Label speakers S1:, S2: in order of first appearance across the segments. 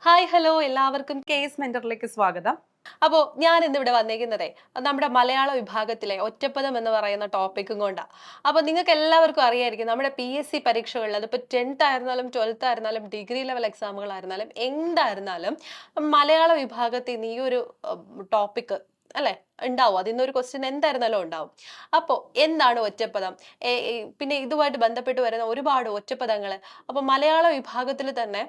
S1: Hi hello എല്ലാവർക്കും case മെന്ററിലേക്ക് സ്വാഗതം. അപ്പോൾ ഞാൻ ഇന്നിവിടെ വന്നേക്കുന്നതേ നമ്മുടെ മലയാള വിഭാഗത്തിലെ ഒറ്റപ്പദം എന്ന് പറയുന്ന ടോപ്പിക്കും കൊണ്ടാണ്. അപ്പോൾ നിങ്ങൾക്ക് എല്ലാവർക്കും അറിയായിരിക്കും നമ്മുടെ PSC പരീക്ഷകളിൽ അതിപ്പോൾ 10th ആയിരുന്നാലും 12th ആയിരുന്നാലും ഡിഗ്രി ലെവൽ എക്സാമുകളായിരുന്നാലും എന്തായിരുന്നാലും മലയാള വിഭാഗത്തിൽ നിന്ന് ഈ ഒരു ടോപ്പിക്ക് അല്ലെ ഉണ്ടാവും. അതിൽ നിന്നൊരു ക്വസ്റ്റ്യൻ എന്തായിരുന്നാലും ഉണ്ടാവും. അപ്പോൾ എന്താണ് ഒറ്റപ്പദം? പിന്നെ ഇതുമായിട്ട് ബന്ധപ്പെട്ട് വരുന്ന ഒരുപാട് ഒറ്റപ്പദങ്ങൾ. അപ്പോൾ മലയാള വിഭാഗത്തിൽ തന്നെ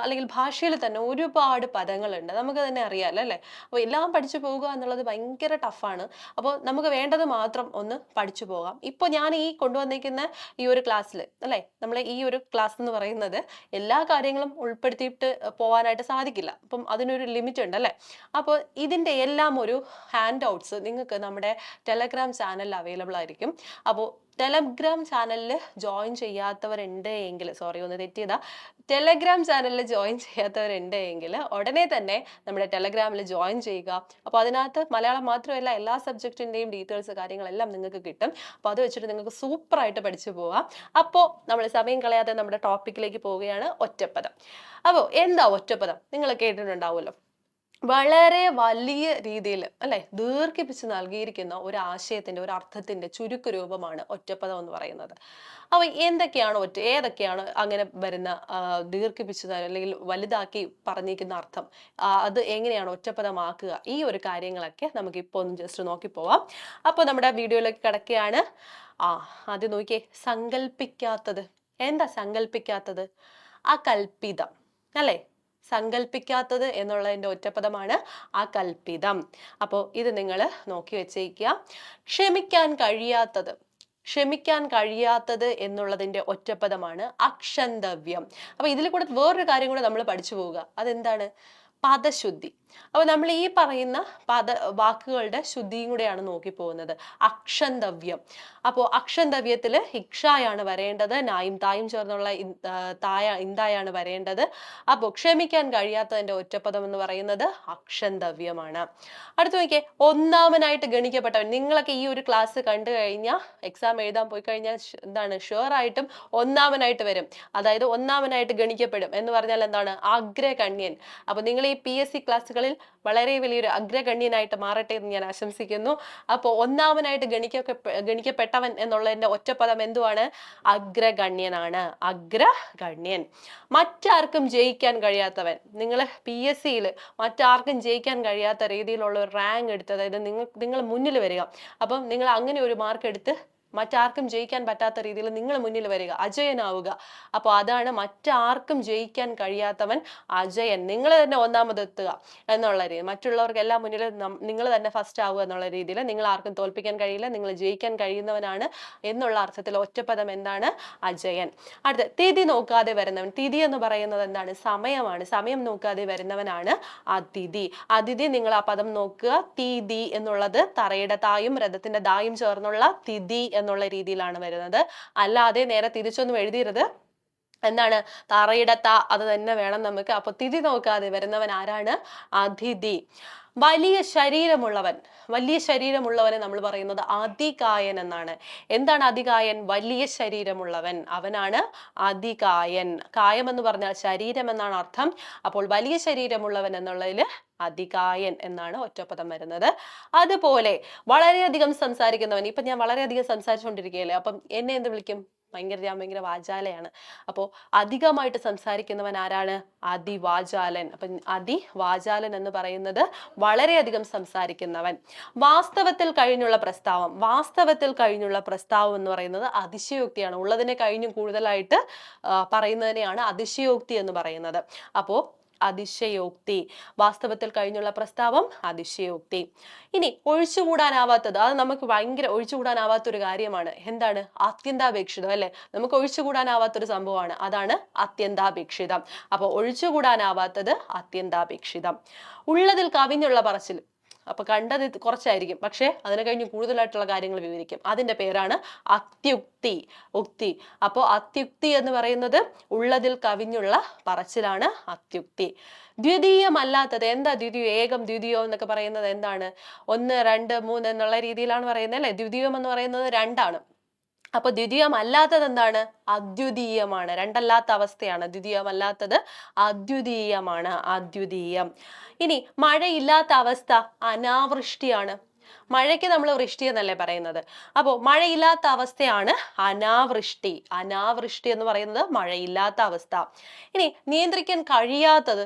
S1: അല്ലെങ്കിൽ ഭാഷയിൽ തന്നെ ഒരുപാട് പദങ്ങളുണ്ട്. നമുക്ക് തന്നെ അറിയാലോ അല്ലേ? അപ്പോൾ എല്ലാം പഠിച്ചു പോകുക എന്നുള്ളത് ഭയങ്കര ടഫാണ്. അപ്പോൾ നമുക്ക് വേണ്ടത് മാത്രം ഒന്ന് പഠിച്ചു പോകാം. ഇപ്പോൾ ഞാൻ ഈ കൊണ്ടുവന്നിരിക്കുന്ന ഈ ഒരു ക്ലാസ്സിൽ അല്ലേ, നമ്മൾ ഈ ഒരു ക്ലാസ് എന്ന് പറയുന്നത് എല്ലാ കാര്യങ്ങളും ഉൾപ്പെടുത്തിയിട്ട് പോകാനായിട്ട് സാധിക്കില്ല. അപ്പം അതിനൊരു ലിമിറ്റ് ഉണ്ട് അല്ലേ? അപ്പോൾ ഇതിൻ്റെ എല്ലാം ഒരു ഹാൻഡ് ഔട്ട്സ് നിങ്ങൾക്ക് നമ്മുടെ ടെലഗ്രാം ചാനലിൽ അവൈലബിൾ ആയിരിക്കും. അപ്പോൾ ടെലഗ്രാം ചാനലിൽ ജോയിൻ ചെയ്യാത്തവരുണ്ട് എങ്കിൽ, സോറി ഒന്ന് തെറ്റിയതാ, ടെലഗ്രാം ചാനലിൽ ജോയിൻ ചെയ്യാത്തവരുണ്ട് എങ്കിൽ ഉടനെ തന്നെ നമ്മുടെ ടെലഗ്രാമിൽ ജോയിൻ ചെയ്യുക. അപ്പോൾ അതിനകത്ത് മലയാളം മാത്രമല്ല എല്ലാ സബ്ജക്റ്റിൻ്റെയും ഡീറ്റെയിൽസ് കാര്യങ്ങളെല്ലാം നിങ്ങൾക്ക് കിട്ടും. അപ്പോൾ അത് വെച്ചിട്ട് നിങ്ങൾക്ക് സൂപ്പറായിട്ട് പഠിച്ചു പോവാം. അപ്പോൾ നമ്മൾ സമയം കളയാതെ നമ്മുടെ ടോപ്പിക്കിലേക്ക് പോവുകയാണ്, ഒറ്റപ്പദം. അപ്പോൾ എന്താ ഒറ്റപ്പദം? നിങ്ങൾ കേട്ടിട്ടുണ്ടാവുമല്ലോ. വളരെ വലിയ രീതിയിൽ അല്ലെ ദീർഘിപ്പിച്ച് നൽകിയിരിക്കുന്ന ഒരു ആശയത്തിന്റെ ഒരു അർത്ഥത്തിന്റെ ചുരുക്ക രൂപമാണ് ഒറ്റപ്പദം എന്ന് പറയുന്നത്. അപ്പൊ എന്തൊക്കെയാണ് ഏതൊക്കെയാണ് അങ്ങനെ വരുന്ന ദീർഘിപ്പിച്ച് അല്ലെങ്കിൽ വലുതാക്കി പറഞ്ഞിരിക്കുന്ന അർത്ഥം, അത് എങ്ങനെയാണ് ഒറ്റപ്പദമാക്കുക, ഈ ഒരു കാര്യങ്ങളൊക്കെ നമുക്ക് ഇപ്പോൾ ഒന്ന് ജസ്റ്റ് നോക്കി പോവാം. അപ്പോൾ നമ്മുടെ വീഡിയോയിലേക്ക് കിടക്കുകയാണ്. ആദ്യം നോക്കിയേ, സങ്കല്പിക്കാത്തത്. എന്താ സങ്കല്പിക്കാത്തത്? അകൽപിതം അല്ലേ? സങ്കല്പിക്കാത്തത് എന്നുള്ളതിന്റെ ഒറ്റപ്പദമാണ് അകൽപിതം. അപ്പോൾ ഇത് നിങ്ങൾ നോക്കി വെച്ചേക്കുക. ക്ഷമിക്കാൻ കഴിയാത്തത്. ക്ഷമിക്കാൻ കഴിയാത്തത് എന്നുള്ളതിന്റെ ഒറ്റപ്പദമാണ് അക്ഷന്തവ്യം. അപ്പൊ ഇതിൽ കൂടെ വേറൊരു കാര്യം കൂടെ നമ്മൾ പഠിച്ചു പോവുക. അതെന്താണ്? പദശുദ്ധി. അപ്പൊ നമ്മൾ ഈ പറയുന്ന വാക്കുകളുടെ ശുദ്ധിയും കൂടെയാണ് നോക്കി പോകുന്നത്. അക്ഷന്തവ്യം. അപ്പോൾ അക്ഷന്തവ്യത്തില് ഇക്ഷായാണ് വരേണ്ടത്, നായും തായും ചേർന്നുള്ള ഇന്തായാണ് വരേണ്ടത്. അപ്പോൾ ക്ഷമിക്കാൻ കഴിയാത്തതിന്റെ ഒറ്റപ്പദം എന്ന് പറയുന്നത് അക്ഷന്തവ്യമാണ്. അടുത്ത് നോക്കിയേ, ഒന്നാമനായിട്ട് ഗണിക്കപ്പെട്ടവൻ. നിങ്ങളൊക്കെ ഈ ഒരു ക്ലാസ് കണ്ടു കഴിഞ്ഞാൽ എക്സാം എഴുതാൻ പോയി കഴിഞ്ഞാൽ എന്താണ്, ഷുവർ ആയിട്ടും ഒന്നാമനായിട്ട് വരും. അതായത് ഒന്നാമനായിട്ട് ഗണിക്കപ്പെടും എന്ന് പറഞ്ഞാൽ എന്താണ്? അഗ്രഗണ്യൻ. അപ്പൊ നിങ്ങൾ ഈ PSC ക്ലാസ്സുകളിൽ വളരെ വലിയൊരു അഗ്രഗണ്യനായിട്ട് മാറട്ടെ എന്ന് ഞാൻ ആശംസിക്കുന്നു. അപ്പോൾ ഒന്നാമനായിട്ട് ഗണിക്കപ്പെട്ടവൻ എന്നുള്ളതിന്റെ ഒറ്റപ്പദം എന്തുവാണ്? അഗ്രഗണ്യനാണ്. അഗ്രഗണ്യൻ. മറ്റാർക്കും ജയിക്കാൻ കഴിയാത്തവൻ. നിങ്ങൾ PSCയിൽ മറ്റാർക്കും ജയിക്കാൻ കഴിയാത്ത രീതിയിലുള്ള ഒരു റാങ്ക് എടുത്ത്, അതായത് നിങ്ങൾ മുന്നിൽ വരിക. അപ്പം നിങ്ങൾ അങ്ങനെ ഒരു മാർക്ക് എടുത്ത് മറ്റാർക്കും ജയിക്കാൻ പറ്റാത്ത രീതിയിൽ നിങ്ങൾ മുന്നിൽ വരിക, അജയനാവുക. അപ്പോൾ അതാണ് മറ്റാർക്കും ജയിക്കാൻ കഴിയാത്തവൻ അജയൻ. നിങ്ങൾ തന്നെ ഒന്നാമതെത്തുക എന്നുള്ള രീതി, മറ്റുള്ളവർക്കെല്ലാം മുന്നിൽ നിങ്ങൾ തന്നെ ഫസ്റ്റ് ആവുക എന്നുള്ള രീതിയിൽ. നിങ്ങൾ ആർക്കും തോൽപ്പിക്കാൻ കഴിയില്ല, നിങ്ങൾ ജയിക്കാൻ കഴിയുന്നവനാണ് എന്നുള്ള അർത്ഥത്തിൽ ഒറ്റപ്പദം എന്താണ്? അജയൻ. അടുത്ത, തിഥി നോക്കാതെ വരുന്നവൻ. തിഥി എന്ന് പറയുന്നത് എന്താണ്? സമയമാണ്. സമയം നോക്കാതെ വരുന്നവനാണ് അതിഥി. അതിഥി, നിങ്ങൾ ആ പദം നോക്കുക. തിഥി എന്നുള്ളത് തറയുടെ തായും രഥത്തിന്റെ ദായും ചേർന്നുള്ള തിഥി എന്നുള്ള രീതിയിലാണ് വരുന്നത്. അല്ലാതെ നേരെ തിരിച്ചൊന്നും എഴുതിയിരുത്. എന്താണ്? തറയുടെ ത, അത് തന്നെ വേണം നമുക്ക്. അപ്പൊ തിഥി നോക്കാതെ വരുന്നവൻ ആരാണ്? അതിഥി. വലിയ ശരീരമുള്ളവൻ. വലിയ ശരീരമുള്ളവനെ നമ്മൾ പറയുന്നത് അതികായൻ എന്നാണ്. എന്താണ് അതികായൻ? വലിയ ശരീരമുള്ളവൻ, അവനാണ് അതികായൻ. കായം എന്ന് പറഞ്ഞാൽ ശരീരം എന്നാണ് അർത്ഥം. അപ്പോൾ വലിയ ശരീരമുള്ളവൻ എന്നുള്ളതിൽ അതികായൻ എന്നാണ് ഒറ്റപ്പദം വരുന്നത്. അതുപോലെ വളരെയധികം സംസാരിക്കുന്നവൻ. ഇപ്പൊ ഞാൻ വളരെയധികം സംസാരിച്ചുകൊണ്ടിരിക്കുകയല്ലേ, അപ്പം എന്നെ എന്ത് വിളിക്കും? ഞാൻ ഭയങ്കര വാചാലയാണ്. അപ്പോൾ അധികമായിട്ട് സംസാരിക്കുന്നവൻ ആരാണ്? അതിവാചാലൻ. അപ്പം അതിവാചാലൻ എന്ന് പറയുന്നത് വളരെയധികം സംസാരിക്കുന്നവൻ. വാസ്തവത്തിൽ കഴിഞ്ഞുള്ള പ്രസ്താവം. വാസ്തവത്തിൽ കഴിഞ്ഞുള്ള പ്രസ്താവം എന്ന് പറയുന്നത് അതിശയോക്തിയാണ്. ഉള്ളതിനെ കഴിഞ്ഞും കൂടുതലായിട്ട് പറയുന്നതിനെയാണ് അതിശയോക്തി എന്ന് പറയുന്നത്. അപ്പോൾ അതിശയോക്തി. വാസ്തവത്തിൽ കഴിഞ്ഞുള്ള പ്രസ്താവം അതിശയോക്തി. ഇനി ഒഴിച്ചുകൂടാനാവാത്തത്. അത് നമുക്ക് ഭയങ്കര ഒഴിച്ചുകൂടാനാവാത്തൊരു കാര്യമാണ്. എന്താണ്? അത്യന്താപേക്ഷിതം അല്ലെ? നമുക്ക് ഒഴിച്ചുകൂടാനാവാത്തൊരു സംഭവമാണ്. അതാണ് അത്യന്താപേക്ഷിതം. അപ്പൊ ഒഴിച്ചുകൂടാനാവാത്തത് അത്യന്താപേക്ഷിതം. ഉള്ളതിൽ കവിഞ്ഞുള്ള പറച്ചിൽ. അപ്പൊ കണ്ടത് കുറച്ചായിരിക്കും, പക്ഷെ അതിനെ കഴിഞ്ഞ് കൂടുതലായിട്ടുള്ള കാര്യങ്ങൾ വിവരിക്കും. അതിന്റെ പേരാണ് അത്യുക്തി. ഉക്തി. അപ്പോൾ അത്യുക്തി എന്ന് പറയുന്നത് ഉള്ളതിൽ കവിഞ്ഞുള്ള പറച്ചിലാണ് അത്യുക്തി. ദ്വിതീയമല്ലാത്തത്. എന്താ ദ്വിതീയം? ഏകം ദ്വിതീയം എന്നൊക്കെ പറയുന്നത് എന്താണ്? 1, 2, 3 എന്നുള്ള രീതിയിലാണ് പറയുന്നത് അല്ലെ? ദ്വിതീയം എന്ന് പറയുന്നത് 2 ആണ്. അപ്പൊ ദ്വിതീയമല്ലാത്തത് എന്താണ്? അദ്വിതീയമാണ്. രണ്ടല്ലാത്ത അവസ്ഥയാണ്. ദ്വിതീയമല്ലാത്തത് അദ്വിതീയമാണ്. അദ്വിതീയം. ഇനി മഴയില്ലാത്ത അവസ്ഥ അനാവൃഷ്ടിയാണ്. മഴയ്ക്ക് നമ്മൾ വൃഷ്ടി എന്നല്ലേ പറയുന്നത്. അപ്പോൾ മഴയില്ലാത്ത അവസ്ഥയാണ് അനാവൃഷ്ടി. അനാവൃഷ്ടി എന്ന് പറയുന്നത് മഴയില്ലാത്ത അവസ്ഥ. ഇനി നിയന്ത്രിക്കാൻ കഴിയാത്തത്,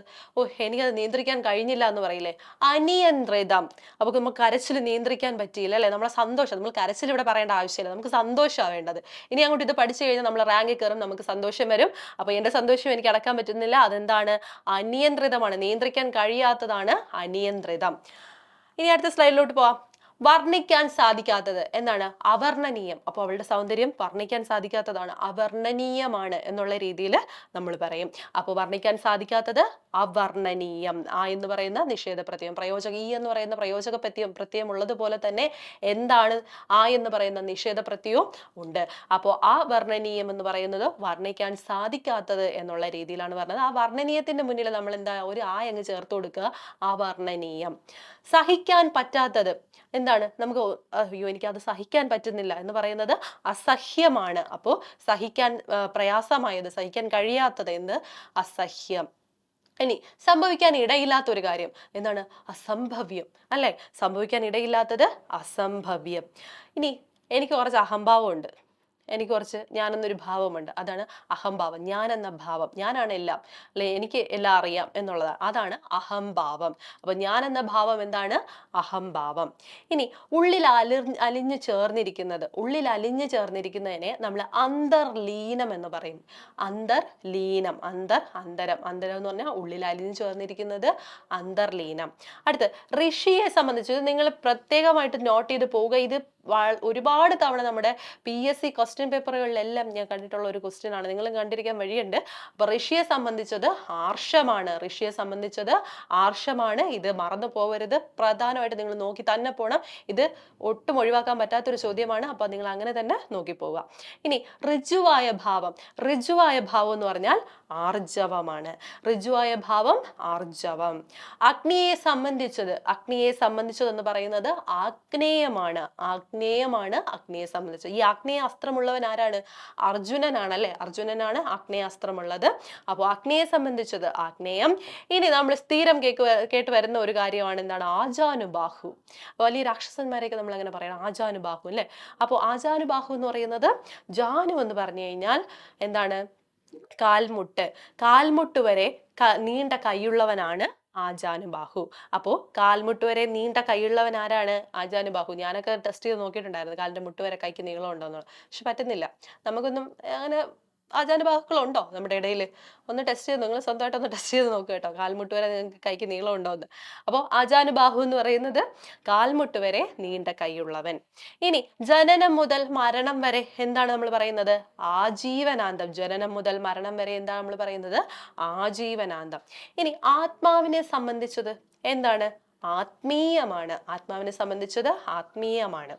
S1: എനിക്കത് നിയന്ത്രിക്കാൻ കഴിഞ്ഞില്ല എന്ന് പറയില്ലേ, അനിയന്ത്രിതം. അപ്പൊ നമുക്ക് കരച്ചിൽ നിയന്ത്രിക്കാൻ പറ്റിയില്ല അല്ലെ, നമ്മളെ സന്തോഷം, നമ്മൾ കരച്ചിൽ ഇവിടെ പറയേണ്ട ആവശ്യമില്ല, നമുക്ക് സന്തോഷമാണ് വേണ്ടത്. ഇനി അങ്ങോട്ട് ഇത് പഠിച്ചു കഴിഞ്ഞാൽ നമ്മൾ റാങ്കിൽ കയറും, നമുക്ക് സന്തോഷം വരും. അപ്പൊ എന്റെ സന്തോഷം എനിക്ക് അടക്കാൻ പറ്റുന്നില്ല, അതെന്താണ്? അനിയന്ത്രിതമാണ്. നിയന്ത്രിക്കാൻ കഴിയാത്തതാണ് അനിയന്ത്രിതം. ഇനി അടുത്ത സ്ലൈഡിലോട്ട് പോവാം. വർണ്ണിക്കാൻ സാധിക്കാത്തത് എന്താണ്? അവർണ്ണനീയം. അപ്പൊ അവളുടെ സൗന്ദര്യം വർണ്ണിക്കാൻ സാധിക്കാത്തതാണ്, അവർണ്ണനീയമാണ് എന്നുള്ള രീതിയിൽ നമ്മൾ പറയും. അപ്പോൾ വർണ്ണിക്കാൻ സാധിക്കാത്തത് അവർണ്ണനീയം. ആ എന്ന് പറയുന്ന നിഷേധ പ്രത്യയം, പ്രയോജക ഈ എന്ന് പറയുന്ന പ്രയോജക പ്രത്യയം ഉള്ളതുപോലെ തന്നെ എന്താണ്? ആ എന്ന് പറയുന്ന നിഷേധ പ്രത്യയവും ഉണ്ട്. അപ്പോൾ ആ വർണ്ണനീയം എന്ന് പറയുന്നത് വർണ്ണിക്കാൻ സാധിക്കാത്തത് എന്നുള്ള രീതിയിലാണ് പറഞ്ഞത്. ആ വർണ്ണനീയത്തിന്റെ മുന്നിൽ നമ്മൾ എന്താ, ഒരു ആ അങ്ങ് ചേർത്ത് കൊടുക്കുക, അവർണ്ണനീയം. സഹിക്കാൻ പറ്റാത്തത് എന്താണ്? നമുക്ക് അയ്യോ എനിക്ക് അത് സഹിക്കാൻ പറ്റുന്നില്ല എന്ന് പറയുന്നത് അസഹ്യമാണ്. അപ്പോൾ സഹിക്കാൻ പ്രയാസമായത്, സഹിക്കാൻ കഴിയാത്തത് എന്ത്? അസഹ്യം. ഇനി സംഭവിക്കാൻ ഇടയില്ലാത്ത ഒരു കാര്യം എന്താണ്? അസംഭവ്യം അല്ലെ. സംഭവിക്കാൻ ഇടയില്ലാത്തത് അസംഭവ്യം. ഇനി എനിക്ക് കുറച്ച് അഹംഭാവം ഉണ്ട്, എനിക്ക് കുറച്ച് ഞാനെന്നൊരു ഭാവമുണ്ട്, അതാണ് അഹംഭാവം. ഞാൻ എന്ന ഭാവം, ഞാനാണ് എല്ലാം അല്ലെ, എനിക്ക് എല്ലാം അറിയാം എന്നുള്ളതാണ്, അതാണ് അഹംഭാവം. അപ്പൊ ഞാൻ എന്ന ഭാവം എന്താണ്? അഹംഭാവം. ഇനി ഉള്ളിൽ അലിഞ്ഞു ചേർന്നിരിക്കുന്നത്, ഉള്ളിൽ അലിഞ്ഞു ചേർന്നിരിക്കുന്നതിനെ നമ്മൾ അന്തർലീനം എന്ന് പറയും. അന്തർലീനം, അന്തരം എന്ന് പറഞ്ഞാൽ ഉള്ളിൽ അലിഞ്ഞു ചേർന്നിരിക്കുന്നത് അന്തർലീനം. അടുത്ത് ഋഷിയെ സംബന്ധിച്ച് നിങ്ങൾ പ്രത്യേകമായിട്ട് നോട്ട് ചെയ്ത് പോവുക. ഇത് ഒരുപാട് തവണ നമ്മുടെ PSC ക്വസ്റ്റ്യൻ പേപ്പറുകളിലെല്ലാം ഞാൻ കണ്ടിട്ടുള്ള ഒരു ക്വസ്റ്റ്യൻ ആണ്, നിങ്ങളും കണ്ടിരിക്കാൻ വഴിയുണ്ട്. അപ്പൊ ഋഷിയെ സംബന്ധിച്ചത് ആർഷമാണ്. ഋഷിയെ സംബന്ധിച്ചത് ആർഷമാണ്. ഇത് മറന്നു പോവരുത്, പ്രധാനമായിട്ട് നിങ്ങൾ നോക്കി തന്നെ പോകണം. ഇത് ഒട്ടും ഒഴിവാക്കാൻ പറ്റാത്തൊരു ചോദ്യമാണ്. അപ്പൊ നിങ്ങൾ അങ്ങനെ തന്നെ നോക്കി പോവുക. ഇനി ഋജുവായ ഭാവം. ഋജുവായ ഭാവം എന്ന് പറഞ്ഞാൽ ആർജവമാണ്. ഋജുവായ ഭാവം ആർജവം. അഗ്നിയെ സംബന്ധിച്ചത്, അഗ്നിയെ സംബന്ധിച്ചത് എന്ന് പറയുന്നത് ആഗ്നേയമാണ്. ആഗ്നേയമാണ് അഗ്നിയെ സംബന്ധിച്ചത്. ഈ ആഗ്നേയ അസ്ത്രമുള്ളവൻ ആരാണ്? അർജുനനാണ് അല്ലെ. അർജുനനാണ് ആഗ്നേയാസ്ത്രമുള്ളത്. അപ്പോൾ അഗ്നിയെ സംബന്ധിച്ചത് ആഗ്നേയം. ഇനി നമ്മൾ സ്ഥിരം കേട്ട് വരുന്ന ഒരു കാര്യമാണ് എന്താണ്? ആജാനുബാഹു. വലിയ രാക്ഷസന്മാരെയൊക്കെ നമ്മൾ അങ്ങനെ പറയണം, ആജാനുബാഹു അല്ലെ. അപ്പോൾ ആജാനുബാഹു എന്ന് പറയുന്നത്, ജാനു എന്ന് പറഞ്ഞു കഴിഞ്ഞാൽ എന്താണ്? കാൽമുട്ട്. കാൽമുട്ട് വരെ നീണ്ട കൈയുള്ളവനാണ് ആജാനുബാഹു. അപ്പോ കാൽമുട്ട് വരെ നീണ്ട കൈയുള്ളവൻ ആരാണ്? ആജാനുബാഹു. ഞാനൊക്കെ ടെസ്റ്റ് ചെയ്ത് നോക്കിയിട്ടുണ്ടായിരുന്നു കാലിന്റെ മുട്ട് വരെ കൈക്ക് നീളം ഉണ്ടോ എന്നുള്ളത്. പക്ഷെ പറ്റുന്നില്ല. നമുക്കൊന്നും അങ്ങനെ ആജാനുബാഹുക്കളുണ്ടോ നമ്മുടെ ഇടയിൽ? ഒന്ന് ടെസ്റ്റ് ചെയ്ത്, നിങ്ങൾ സ്വന്തമായിട്ട് ഒന്ന് ടെസ്റ്റ് ചെയ്ത് നോക്കുക കേട്ടോ, കാൽമുട്ട് വരെ നിങ്ങൾക്ക് കൈക്ക് നീളം ഉണ്ടോ എന്ന്. അപ്പോൾ ആജാനുബാഹു എന്ന് പറയുന്നത് കാൽമുട്ട് വരെ നീണ്ട കൈയുള്ളവൻ. ഇനി ജനനം മുതൽ മരണം വരെ എന്താണ് നമ്മൾ പറയുന്നത്? ആജീവനാന്തം. ജനനം മുതൽ മരണം വരെ എന്താണ് നമ്മൾ പറയുന്നത്? ആജീവനാന്തം. ഇനി ആത്മാവിനെ സംബന്ധിച്ചത് എന്താണ്? ആത്മീയമാണ്. ആത്മാവിനെ സംബന്ധിച്ചത് ആത്മീയമാണ്.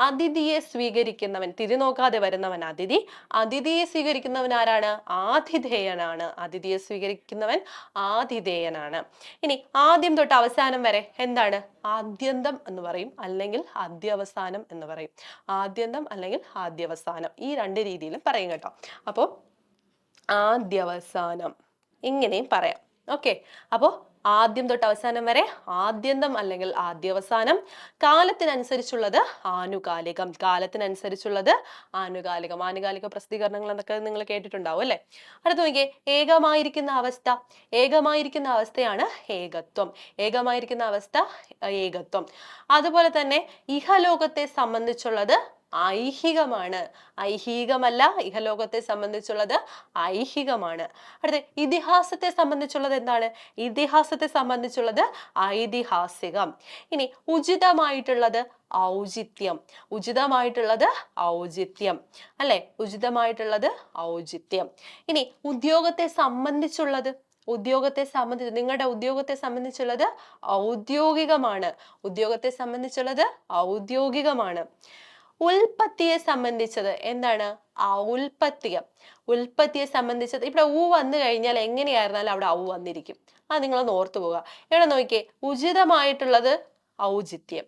S1: അതിഥിയെ സ്വീകരിക്കുന്നവൻ, തിരി നോക്കാതെ വരുന്നവൻ അതിഥി. അതിഥിയെ സ്വീകരിക്കുന്നവൻ ആരാണ്? ആതിഥേയനാണ്. അതിഥിയെ സ്വീകരിക്കുന്നവൻ ആതിഥേയനാണ്. ഇനി ആദ്യം തൊട്ട് അവസാനം വരെ എന്താണ്? ആദ്യന്തം എന്ന് പറയും, അല്ലെങ്കിൽ ആദ്യവസാനം എന്ന് പറയും. ആദ്യന്തം അല്ലെങ്കിൽ ആദ്യവസാനം, ഈ രണ്ട് രീതിയിലും പറയും കേട്ടോ. അപ്പോൾ ആദ്യവസാനം ഇങ്ങനെയും പറയാം. ഓക്കെ. അപ്പോൾ ആദ്യം തൊട്ട് അവസാനം വരെ ആദ്യന്തം അല്ലെങ്കിൽ ആദ്യവസാനം. കാലത്തിനനുസരിച്ചുള്ളത് ആനുകാലികം. കാലത്തിനനുസരിച്ചുള്ളത് ആനുകാലികം. ആനുകാലിക പ്രസിദ്ധീകരണങ്ങൾ എന്നൊക്കെ നിങ്ങൾ കേട്ടിട്ടുണ്ടാവും അല്ലെ. അടുത്ത് നോക്കിയേ, ഏകമായിരിക്കുന്ന അവസ്ഥ. ഏകമായിരിക്കുന്ന അവസ്ഥയാണ് ഏകത്വം. ഏകമായിരിക്കുന്ന അവസ്ഥ ഏകത്വം. അതുപോലെ തന്നെ ഇഹലോകത്തെ സംബന്ധിച്ചുള്ളത് ഐഹികമാണ്. ഐഹികമല്ല, ഇഹലോകത്തെ സംബന്ധിച്ചുള്ളത് ഐഹികമാണ്. അടുത്ത ഇതിഹാസത്തെ സംബന്ധിച്ചുള്ളത് എന്താണ്? ഇതിഹാസത്തെ സംബന്ധിച്ചുള്ളത് ഐതിഹാസികം. ഇനി ഉചിതമായിട്ടുള്ളത് ഔചിത്യം. ഉചിതമായിട്ടുള്ളത് ഔചിത്യം അല്ലെ. ഉചിതമായിട്ടുള്ളത് ഔചിത്യം. ഇനി ഉദ്യോഗത്തെ സംബന്ധിച്ചുള്ളത്, ഉദ്യോഗത്തെ സംബന്ധിച്ച്, നിങ്ങളുടെ ഉദ്യോഗത്തെ സംബന്ധിച്ചുള്ളത് ഔദ്യോഗികമാണ്. ഉദ്യോഗത്തെ സംബന്ധിച്ചുള്ളത് ഔദ്യോഗികമാണ്. ഉൽപ്പത്തിയെ സംബന്ധിച്ചത് എന്താണ്? ഔൽപത്യം. ഉൽപ്പത്തിയെ സംബന്ധിച്ചത്, ഇവിടെ ഊ വന്നു കഴിഞ്ഞാൽ എങ്ങനെയായിരുന്നാലും അവിടെ ഔ വന്നിരിക്കും. അത് നിങ്ങളൊന്ന് ഓർത്തു പോവുക. ഇവിടെ നോക്കിയേ, ഉചിതമായിട്ടുള്ളത് ഔചിത്യം.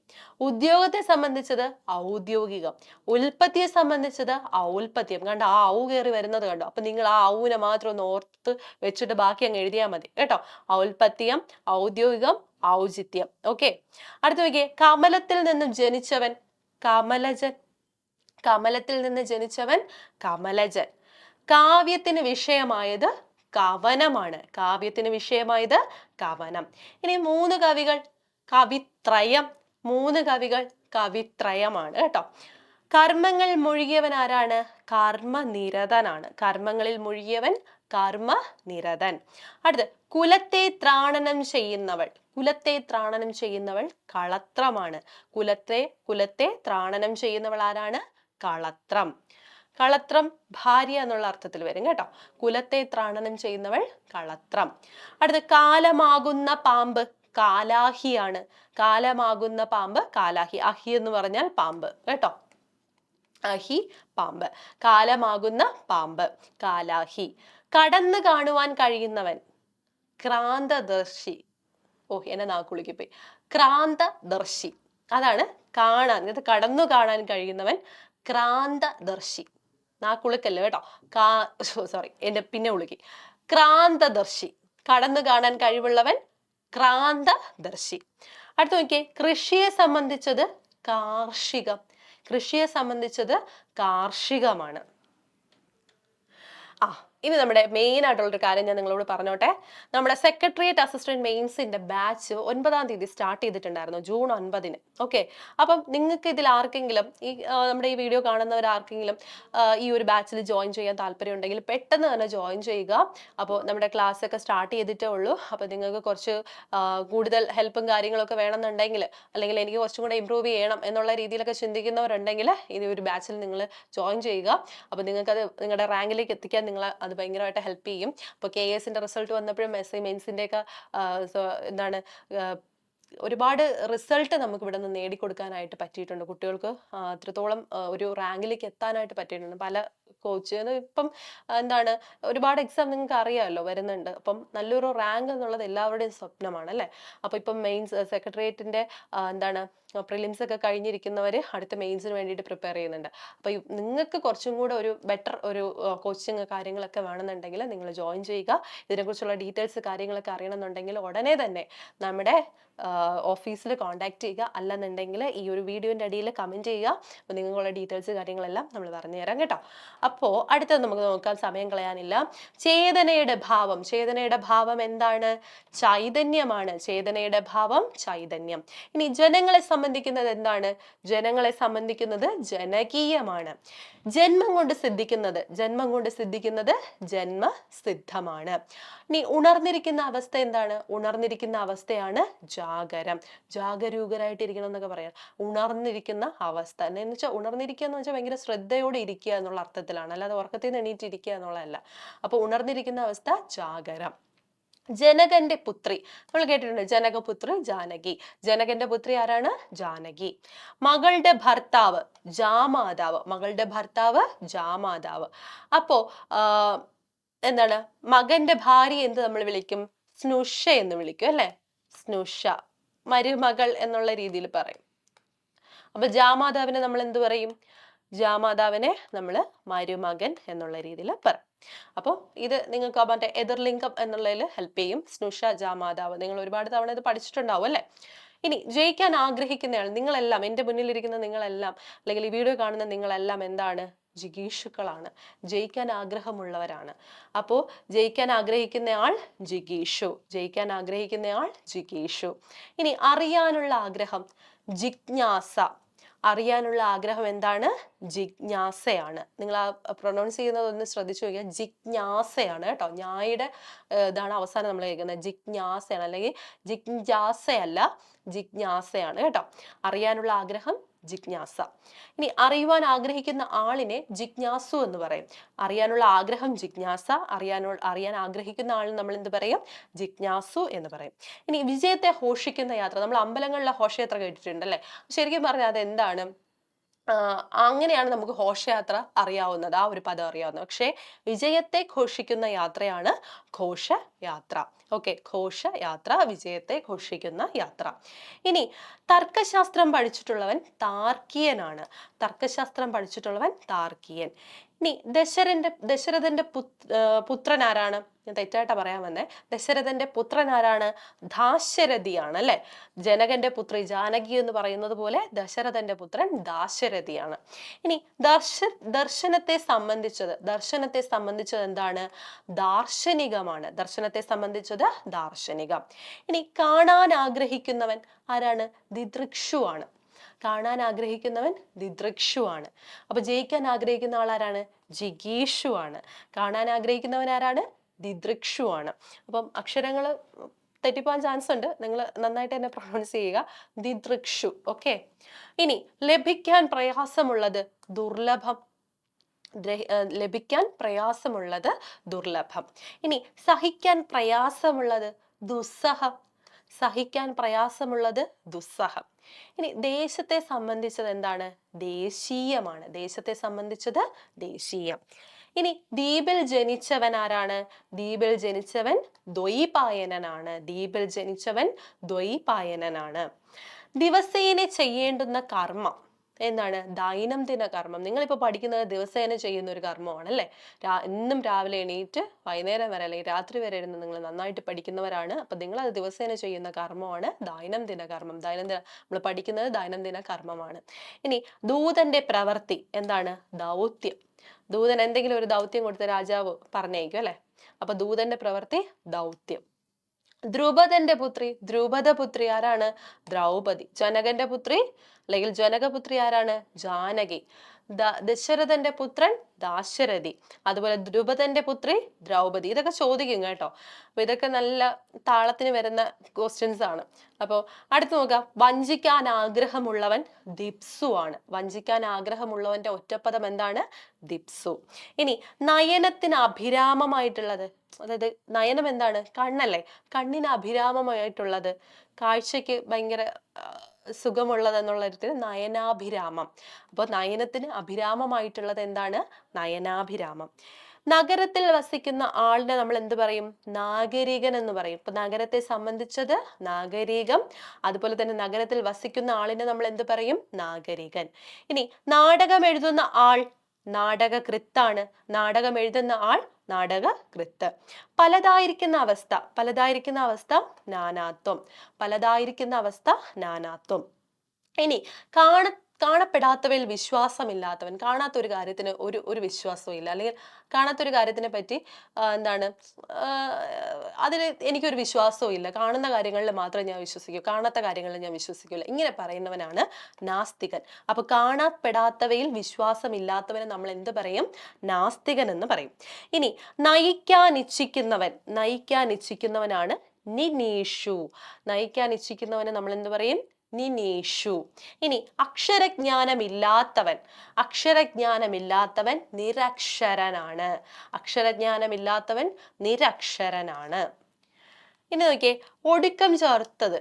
S1: ഉദ്യോഗത്തെ സംബന്ധിച്ചത് ഔദ്യോഗികം. ഉൽപ്പത്തിയെ സംബന്ധിച്ചത് ഔൽപത്യം. കണ്ടോ, ആ ഔ കയറി വരുന്നത് കണ്ടോ? അപ്പൊ നിങ്ങൾ ആ ഔവിനെ മാത്രം ഒന്ന് ഓർത്ത് വെച്ചിട്ട് ബാക്കി അങ്ങ് എഴുതിയാൽ മതി കേട്ടോ. ഔൽപത്യം, ഔദ്യോഗികം, ഔചിത്യം. ഓക്കെ, അടുത്ത നോക്കിയേ. കമലത്തിൽ നിന്നും ജനിച്ചവൻ കമലജൻ. കമലത്തിൽ നിന്ന് ജനിച്ചവൻ കമലജൻ. കാവ്യത്തിന് വിഷയമായത് കവനമാണ്. കാവ്യത്തിന് വിഷയമായത് കവനം. ഇനി 3 കവികൾ കവിത്രയം. 3 കവികൾ കവിത്രയമാണ് കേട്ടോ. കർമ്മങ്ങൾ മുഴുകിയവൻ ആരാണ്? കർമ്മനിരതനാണ്. കർമ്മങ്ങളിൽ മുഴുകിയവൻ കർമ്മനിരതൻ. അടുത്ത് കുലത്തെ ത്രാണനം ചെയ്യുന്നവൾ. കുലത്തെ ത്രാണനം ചെയ്യുന്നവൾ കളത്രമാണ്. കുലത്തെ ത്രാണനം ചെയ്യുന്നവൾ ആരാണ്? കളത്രം. കളത്രം ഭാര്യ എന്നുള്ള അർത്ഥത്തിൽ വരും കേട്ടോ. കുലത്തെ ത്രാണനം ചെയ്യുന്നവൾ കളത്രം. അടുത്ത് കാലമാകുന്ന പാമ്പ് കാലാഹിയാണ്. കാലമാകുന്ന പാമ്പ് കാലാഹി. അഹി എന്ന് പറഞ്ഞാൽ പാമ്പ് കേട്ടോ. അഹി പാമ്പ്. കാലമാകുന്ന പാമ്പ് കാലാഹി. കടന്നു കാണുവാൻ കഴിയുന്നവൻ ക്രാന്തദർശി. ഓ, എന്നെ നാക്കുളിക്കിപ്പോയി. ക്രാന്തദർശി, അതാണ് കാണാൻ, ഇത് കടന്നു കാണാൻ കഴിയുന്നവൻ ക്രാന്തദർശി. നാക്കുളിക്കല്ലേ കേട്ടോ. സോറി, എന്റെ പിന്നെ ഉളുക്കി. ക്രാന്തദർശി, കടന്നു കാണാൻ കഴിവുള്ളവൻ ക്രാന്തദർശി. അടുത്ത നോക്കിയേ. കൃഷിയെ സംബന്ധിച്ചത് കാർഷികം. കൃഷിയെ സംബന്ധിച്ചത് കാർഷികമാണ്. ഇനി നമ്മുടെ മെയിൻ ആയിട്ടുള്ളൊരു കാര്യം ഞാൻ നിങ്ങളോട് പറഞ്ഞോട്ടെ. നമ്മുടെ സെക്രട്ടേറിയറ്റ് അസിസ്റ്റന്റ് മെയിൻസിന്റെ ബാച്ച് 9-ാം തീയതി സ്റ്റാർട്ട് ചെയ്തിട്ടുണ്ടായിരുന്നു, ജൂൺ 9-ന്. ഓക്കെ, അപ്പം നിങ്ങൾക്ക് ഇതിൽ ആർക്കെങ്കിലും നമ്മുടെ ഈ വീഡിയോ കാണുന്നവർ ആർക്കെങ്കിലും ഈ ഒരു ബാച്ചിൽ ജോയിൻ ചെയ്യാൻ താല്പര്യം ഉണ്ടെങ്കിൽ പെട്ടെന്ന് തന്നെ ജോയിൻ ചെയ്യുക. അപ്പോൾ നമ്മുടെ ക്ലാസ് ഒക്കെ സ്റ്റാർട്ട് ചെയ്തിട്ടേ ഉള്ളൂ. അപ്പോൾ നിങ്ങൾക്ക് കുറച്ച് കൂടുതൽ ഹെൽപ്പും കാര്യങ്ങളൊക്കെ വേണമെന്നുണ്ടെങ്കിൽ, അല്ലെങ്കിൽ എനിക്ക് കുറച്ചും കൂടെ ഇമ്പ്രൂവ് ചെയ്യണം എന്നുള്ള രീതിയിലൊക്കെ ചിന്തിക്കുന്നവരുണ്ടെങ്കിൽ ഈ ഒരു ബാച്ചിൽ നിങ്ങൾ ജോയിൻ ചെയ്യുക. അപ്പോൾ നിങ്ങൾക്കത് നിങ്ങളുടെ റാങ്കിലേക്ക് എത്തിക്കാൻ നിങ്ങൾ അത് ഭയങ്കരമായിട്ട് ഹെൽപ്പ് ചെയ്യും. അപ്പോൾ KS-ന്റെ റിസൾട്ട് വന്നപ്പോഴും SI മെയിൻസിന്റെ ഒക്കെ എന്താണ് ഒരുപാട് റിസൾട്ട് നമുക്ക് ഇവിടെ നിന്ന് നേടിക്കൊടുക്കാനായിട്ട് പറ്റിയിട്ടുണ്ട്. കുട്ടികൾക്ക് അത്രത്തോളം ഒരു റാങ്കിലേക്ക് എത്താനായിട്ട് പറ്റിയിട്ടുണ്ട്. പല കോച്ച് ഇപ്പം എന്താണ് ഒരുപാട് എക്സാം നിങ്ങൾക്ക് അറിയാമല്ലോ വരുന്നുണ്ട്. അപ്പം നല്ലൊരു റാങ്ക് എന്നുള്ളത് എല്ലാവരുടെയും സ്വപ്നമാണ് അല്ലേ. അപ്പൊ ഇപ്പം മെയിൻസ് സെക്രട്ടേറിയറ്റിന്റെ എന്താണ് പ്രിലിംസ് ഒക്കെ കഴിഞ്ഞിരിക്കുന്നവർ അടുത്ത മെയിൻസിന് വേണ്ടിയിട്ട് പ്രിപ്പയർ ചെയ്യുന്നുണ്ട്. അപ്പൊ നിങ്ങൾക്ക് കുറച്ചും കൂടെ ഒരു ബെറ്റർ ഒരു കോച്ചിങ് കാര്യങ്ങളൊക്കെ വേണമെന്നുണ്ടെങ്കിൽ നിങ്ങൾ ജോയിൻ ചെയ്യുക. ഇതിനെക്കുറിച്ചുള്ള ഡീറ്റെയിൽസ് കാര്യങ്ങളൊക്കെ അറിയണമെന്നുണ്ടെങ്കിൽ ഉടനെ തന്നെ നമ്മുടെ ഓഫീസിൽ കോൺടാക്ട് ചെയ്യുക. അല്ലെന്നുണ്ടെങ്കിൽ ഈ ഒരു വീഡിയോന്റെ അടിയിൽ കമന്റ് ചെയ്യുക. അപ്പോൾ നിങ്ങൾക്കുള്ള ഡീറ്റെയിൽസ് കാര്യങ്ങളെല്ലാം നമ്മൾ പറഞ്ഞു തരാം കേട്ടോ. അപ്പോൾ അടുത്തത് നമുക്ക് നോക്കാൻ സമയം കളയാനില്ല. ചേതനയുടെ ഭാവം. ചേതനയുടെ ഭാവം എന്താണ്? ചൈതന്യമാണ്. ചേതനയുടെ ഭാവം ചൈതന്യം. ഇനി ജനങ്ങളെ സംബന്ധിക്കുന്നത് എന്താണ്? ജനങ്ങളെ സംബന്ധിക്കുന്നത് ജനകീയമാണ്. ജന്മം കൊണ്ട് സിദ്ധിക്കുന്നത്. ജന്മം കൊണ്ട് സിദ്ധിക്കുന്നത് ജന്മസിദ്ധമാണ്. ഇനി ഉണർന്നിരിക്കുന്ന അവസ്ഥ എന്താണ്? ഉണർന്നിരിക്കുന്ന അവസ്ഥയാണ് ജാഗരം. ജാഗരൂകരായിട്ടിരിക്കണം എന്നൊക്കെ പറയാം. ഉണർന്നിരിക്കുന്ന അവസ്ഥ എന്ന് വെച്ചാൽ ഉണർന്നിരിക്കുക എന്ന് വെച്ചാൽ ഭയങ്കര ശ്രദ്ധയോടെ ഇരിക്കുക എന്നുള്ള അർത്ഥത്തിലാണ്, അല്ലാതെ ഉറക്കത്തിൽ നിന്ന് എണീറ്റിരിക്കുക എന്നുള്ളതല്ല. അപ്പൊ ഉണർന്നിരിക്കുന്ന അവസ്ഥ ജാഗരം. ജനകന്റെ പുത്രി നമ്മൾ കേട്ടിട്ടുണ്ട്. ജനകപുത്രി ജാനകി. ജനകന്റെ പുത്രി ആരാണ്? ജാനകി. മകളുടെ ഭർത്താവ് ജാമാതാവ്. മകളുടെ ഭർത്താവ് ജാമാതാവ്. അപ്പോ എന്താണ് മകന്റെ ഭാര്യ എന്ത് നമ്മൾ വിളിക്കും? സ്നുഷ എന്ന് വിളിക്കും അല്ലെ. സ്നുഷ, മരുമകൾ എന്നുള്ള രീതിയിൽ പറയും. അപ്പൊ ജാമാതാവിനെ നമ്മൾ എന്ത് പറയും? ജാമാതാവിനെ നമ്മൾ മരുമകൻ എന്നുള്ള രീതിയിൽ പറയും. അപ്പോൾ ഇത് നിങ്ങൾക്ക് മറ്റേ എതിർലിംഗം എന്നുള്ളതിൽ ഹെൽപ്പ് ചെയ്യും. സ്നുഷ, ജാമാതാവ്, നിങ്ങൾ ഒരുപാട് തവണ ഇത് പഠിച്ചിട്ടുണ്ടാവും അല്ലെ. ഇനി ജയിക്കാൻ ആഗ്രഹിക്കുന്നയാൾ, നിങ്ങളെല്ലാം, എൻ്റെ മുന്നിലിരിക്കുന്ന നിങ്ങളെല്ലാം, അല്ലെങ്കിൽ ഈ വീഡിയോ കാണുന്ന നിങ്ങളെല്ലാം എന്താണ്? ജിഗീഷുക്കളാണ്. ജയിക്കാൻ ആഗ്രഹമുള്ളവരാണ്. അപ്പോൾ ജയിക്കാൻ ആഗ്രഹിക്കുന്നയാൾ ജിഗീഷു. ജയിക്കാൻ ആഗ്രഹിക്കുന്നയാൾ ജിഗീഷു. ഇനി അറിയാനുള്ള ആഗ്രഹം ജിജ്ഞാസ. അറിയാനുള്ള ആഗ്രഹം എന്താണ്? ജിജ്ഞാസയാണ്. നിങ്ങൾ ആ പ്രൊനൗൺസ് ചെയ്യുന്നത് ഒന്ന് ശ്രദ്ധിച്ചു നോക്കിയാൽ ജിജ്ഞാസയാണ് കേട്ടോ. ഞായുടെ ഇതാണ് അവസാനം നമ്മൾ കേൾക്കുന്നത്. ജിജ്ഞാസയാണ്, അല്ലെങ്കിൽ ജിജ്ഞാസയല്ല, ജിജ്ഞാസയാണ് കേട്ടോ. അറിയാനുള്ള ആഗ്രഹം ജിജ്ഞാസ. ഇനി അറിയുവാൻ ആഗ്രഹിക്കുന്ന ആളിനെ ജിജ്ഞാസു എന്ന് പറയും. അറിയാനുള്ള ആഗ്രഹം ജിജ്ഞാസ, അറിയാൻ ആഗ്രഹിക്കുന്ന ആളിന് നമ്മൾ എന്ത് പറയും? ജിജ്ഞാസു എന്ന് പറയും. ഇനി വിജയത്തെ ഘോഷിക്കുന്ന യാത്ര. നമ്മൾ അമ്പലങ്ങളിലെ ഘോഷയാത്ര കേട്ടിട്ടുണ്ട് അല്ലെ. ശരിക്കും പറഞ്ഞാൽ അത് എന്താണ്? അങ്ങനെയാണ് നമുക്ക് ഘോഷയാത്ര അറിയാവുന്നത്, ആ ഒരു പദം അറിയാവുന്നത്. പക്ഷേ വിജയത്തെ ഘോഷിക്കുന്ന യാത്രയാണ് ഘോഷയാത്ര. ഓക്കെ, ഘോഷയാത്ര, വിജയത്തെ ഘോഷിക്കുന്ന യാത്ര. ഇനി തർക്കശാസ്ത്രം പഠിച്ചിട്ടുള്ളവൻ താർക്കിയനാണ്. തർക്കശാസ്ത്രം പഠിച്ചിട്ടുള്ളവൻ താർക്കിയൻ. ഇനി ദശരഥന്റെ പുത്രൻ ആരാണ്? ഞാൻ തെറ്റായിട്ടാ പറയാൻ വന്നേ. ദശരഥന്റെ പുത്രൻ ആരാണ്? ദാശരഥിയാണ് അല്ലെ. ജനകന്റെ പുത്രി ജാനകി എന്ന് പറയുന്നത് പോലെ ദശരഥന്റെ പുത്രൻ ദാശരഥിയാണ്. ഇനി ദർശനത്തെ സംബന്ധിച്ചത് എന്താണ്? ദാർശനികമാണ്. ദർശനത്തെ സംബന്ധിച്ചത് ദാർശനികം. ഇനി കാണാൻ ആഗ്രഹിക്കുന്നവൻ ആരാണ്? ദിദൃക്ഷുവാണ്. കാണാൻ ആഗ്രഹിക്കുന്നവൻ ദിദൃക്ഷുവാണ്. അപ്പൊ ജയിക്കാൻ ആഗ്രഹിക്കുന്ന ആളാരാണ്? ജിഗീഷുവാണ്. കാണാൻ ആഗ്രഹിക്കുന്നവൻ ആരാണ്? ദിദൃക്ഷുവാണ്. അപ്പം അക്ഷരങ്ങൾ തെറ്റിപ്പോവാൻ ചാൻസ് ഉണ്ട്, നിങ്ങൾ നന്നായിട്ട് തന്നെ പ്രൊണൗൺസ് ചെയ്യുക. ദിദൃക്ഷു. ഓക്കെ. ഇനി ലഭിക്കാൻ പ്രയാസമുള്ളത് ദുർലഭം. ലഭിക്കാൻ പ്രയാസമുള്ളത് ദുർലഭം. ഇനി സഹിക്കാൻ പ്രയാസമുള്ളത് ദുസ്സഹം. സഹിക്കാൻ പ്രയാസമുള്ളത് ദുസ്സഹം. ഇനി ദേശത്തെ സംബന്ധിച്ചത് എന്താണ്? ദേശീയമാണ്. ദേശത്തെ സംബന്ധിച്ചത് ദേശീയം. ഇനി ദ്വീപിൽ ജനിച്ചവൻ ആരാണ്? ദ്വീപിൽ ജനിച്ചവൻ ദ്വൈപായനനാണ്. ദ്വീപിൽ ജനിച്ചവൻ ദ്വൈപായനനാണ്. ദിവസേന ചെയ്യേണ്ടുന്ന കർമ്മം എന്താണ്? ദൈനംദിന കർമ്മം. നിങ്ങളിപ്പോൾ പഠിക്കുന്നത് ദിവസേന ചെയ്യുന്ന ഒരു കർമ്മമാണ് അല്ലേ. എന്നും രാവിലെ എണീറ്റ് വൈകുന്നേരം വരെ അല്ലെങ്കിൽ രാത്രി വരെ ഇരുന്ന് നിങ്ങൾ നന്നായിട്ട് പഠിക്കുന്നവരാണ്. അപ്പൊ നിങ്ങൾ അത് ദിവസേന ചെയ്യുന്ന കർമ്മമാണ് ദൈനംദിന കർമ്മം. നമ്മൾ പഠിക്കുന്നത് ദൈനംദിന കർമ്മമാണ്. ഇനി ദൂതന്റെ പ്രവൃത്തി എന്താണ്? ദൗത്യം. ദൂതൻ എന്തെങ്കിലും ഒരു ദൗത്യം കൊടുത്ത് രാജാവ് പറഞ്ഞേക്കും അല്ലെ. അപ്പൊ ദൂതന്റെ പ്രവൃത്തി ദൗത്യം. ദ്രുപദന്റെ പുത്രി, ദ്രുപദപുത്രി ആരാണ്? ദ്രൗപദി. ജനകന്റെ പുത്രി അല്ലെങ്കിൽ ജനകപുത്രി ആരാണ്? ജാനകി. ദശരഥന്റെ പുത്രൻ ദാശരഥി. അതുപോലെ ദ്രുപദന്റെ പുത്രി ദ്രൗപദി. ഇതൊക്കെ ചോദിക്കും കേട്ടോ. അപ്പൊ ഇതൊക്കെ നല്ല താളത്തിന് വരുന്ന ക്വസ്റ്റ്യൻസ് ആണ്. അപ്പോൾ അടുത്ത് നോക്കാം. വഞ്ചിക്കാൻ ആഗ്രഹമുള്ളവൻ ദിപ്സു ആണ്. വഞ്ചിക്കാൻ ആഗ്രഹമുള്ളവന്റെ ഒറ്റപ്പദം എന്താണ്? ദിപ്സു. ഇനി നയനത്തിന് അഭിരാമമായിട്ടുള്ളത്, അതായത് നയനം എന്താണ്? കണ്ണല്ലേ. കണ്ണിന് അഭിരാമമായിട്ടുള്ളത്, കാഴ്ചക്ക് ഭയങ്കര സുഖമുള്ളത് എന്നുള്ള തരത്തിൽ നയനാഭിരാമം. അപ്പോൾ നയനത്തിന് അഭിരാമമായിട്ടുള്ളത് എന്താണ്? നയനാഭിരാമം. നഗരത്തിൽ വസിക്കുന്ന ആളിനെ നമ്മൾ എന്ത് പറയും? നാഗരികൻ എന്ന് പറയും. ഇപ്പൊ നഗരത്തെ സംബന്ധിച്ചത് നാഗരികം. അതുപോലെ തന്നെ നഗരത്തിൽ വസിക്കുന്ന ആളിനെ നമ്മൾ എന്ത് പറയും? നാഗരികൻ. ഇനി നാടകം എഴുതുന്ന ആൾ നാടകകൃത്താണ്. നാടകം എഴുതുന്ന ആൾ നാടകകൃത്ത്. പലതായിരിക്കുന്ന അവസ്ഥ നാനാത്വം. പലതായിരിക്കുന്ന അവസ്ഥ നാനാത്വം. ഇനി കാണപ്പെടാത്തവയിൽ വിശ്വാസമില്ലാത്തവൻ. കാണാത്ത ഒരു കാര്യത്തിന് ഒരു വിശ്വാസവും ഇല്ല, അല്ലെങ്കിൽ കാണാത്ത ഒരു കാര്യത്തിനെ പറ്റി എന്താണ് അതിന് എനിക്കൊരു വിശ്വാസവും ഇല്ല, കാണുന്ന കാര്യങ്ങളിൽ മാത്രമേ ഞാൻ വിശ്വസിക്കൂ, കാണാത്ത കാര്യങ്ങളിൽ ഞാൻ വിശ്വസിക്കില്ല, ഇങ്ങനെ പറയുന്നവനാണ് നാസ്തികൻ. അപ്പൊ കാണപ്പെടാത്തവയിൽ വിശ്വാസമില്ലാത്തവനെ നമ്മൾ എന്ത് പറയും? നാസ്തികൻ എന്ന് പറയും. ഇനി നയിക്കാൻ ഇച്ഛിക്കുന്നവനാണ് നിനീഷു. നയിക്കാൻ ഇച്ഛിക്കുന്നവനെ നമ്മൾ എന്ത് പറയും? നിനീഷു. ഇനി അക്ഷരജ്ഞാനമില്ലാത്തവൻ നിരക്ഷരനാണ്. അക്ഷരജ്ഞാനമില്ലാത്തവൻ നിരക്ഷരനാണ്. ഇനി നോക്കിയേ, ഒടുക്കം ചേർത്തത്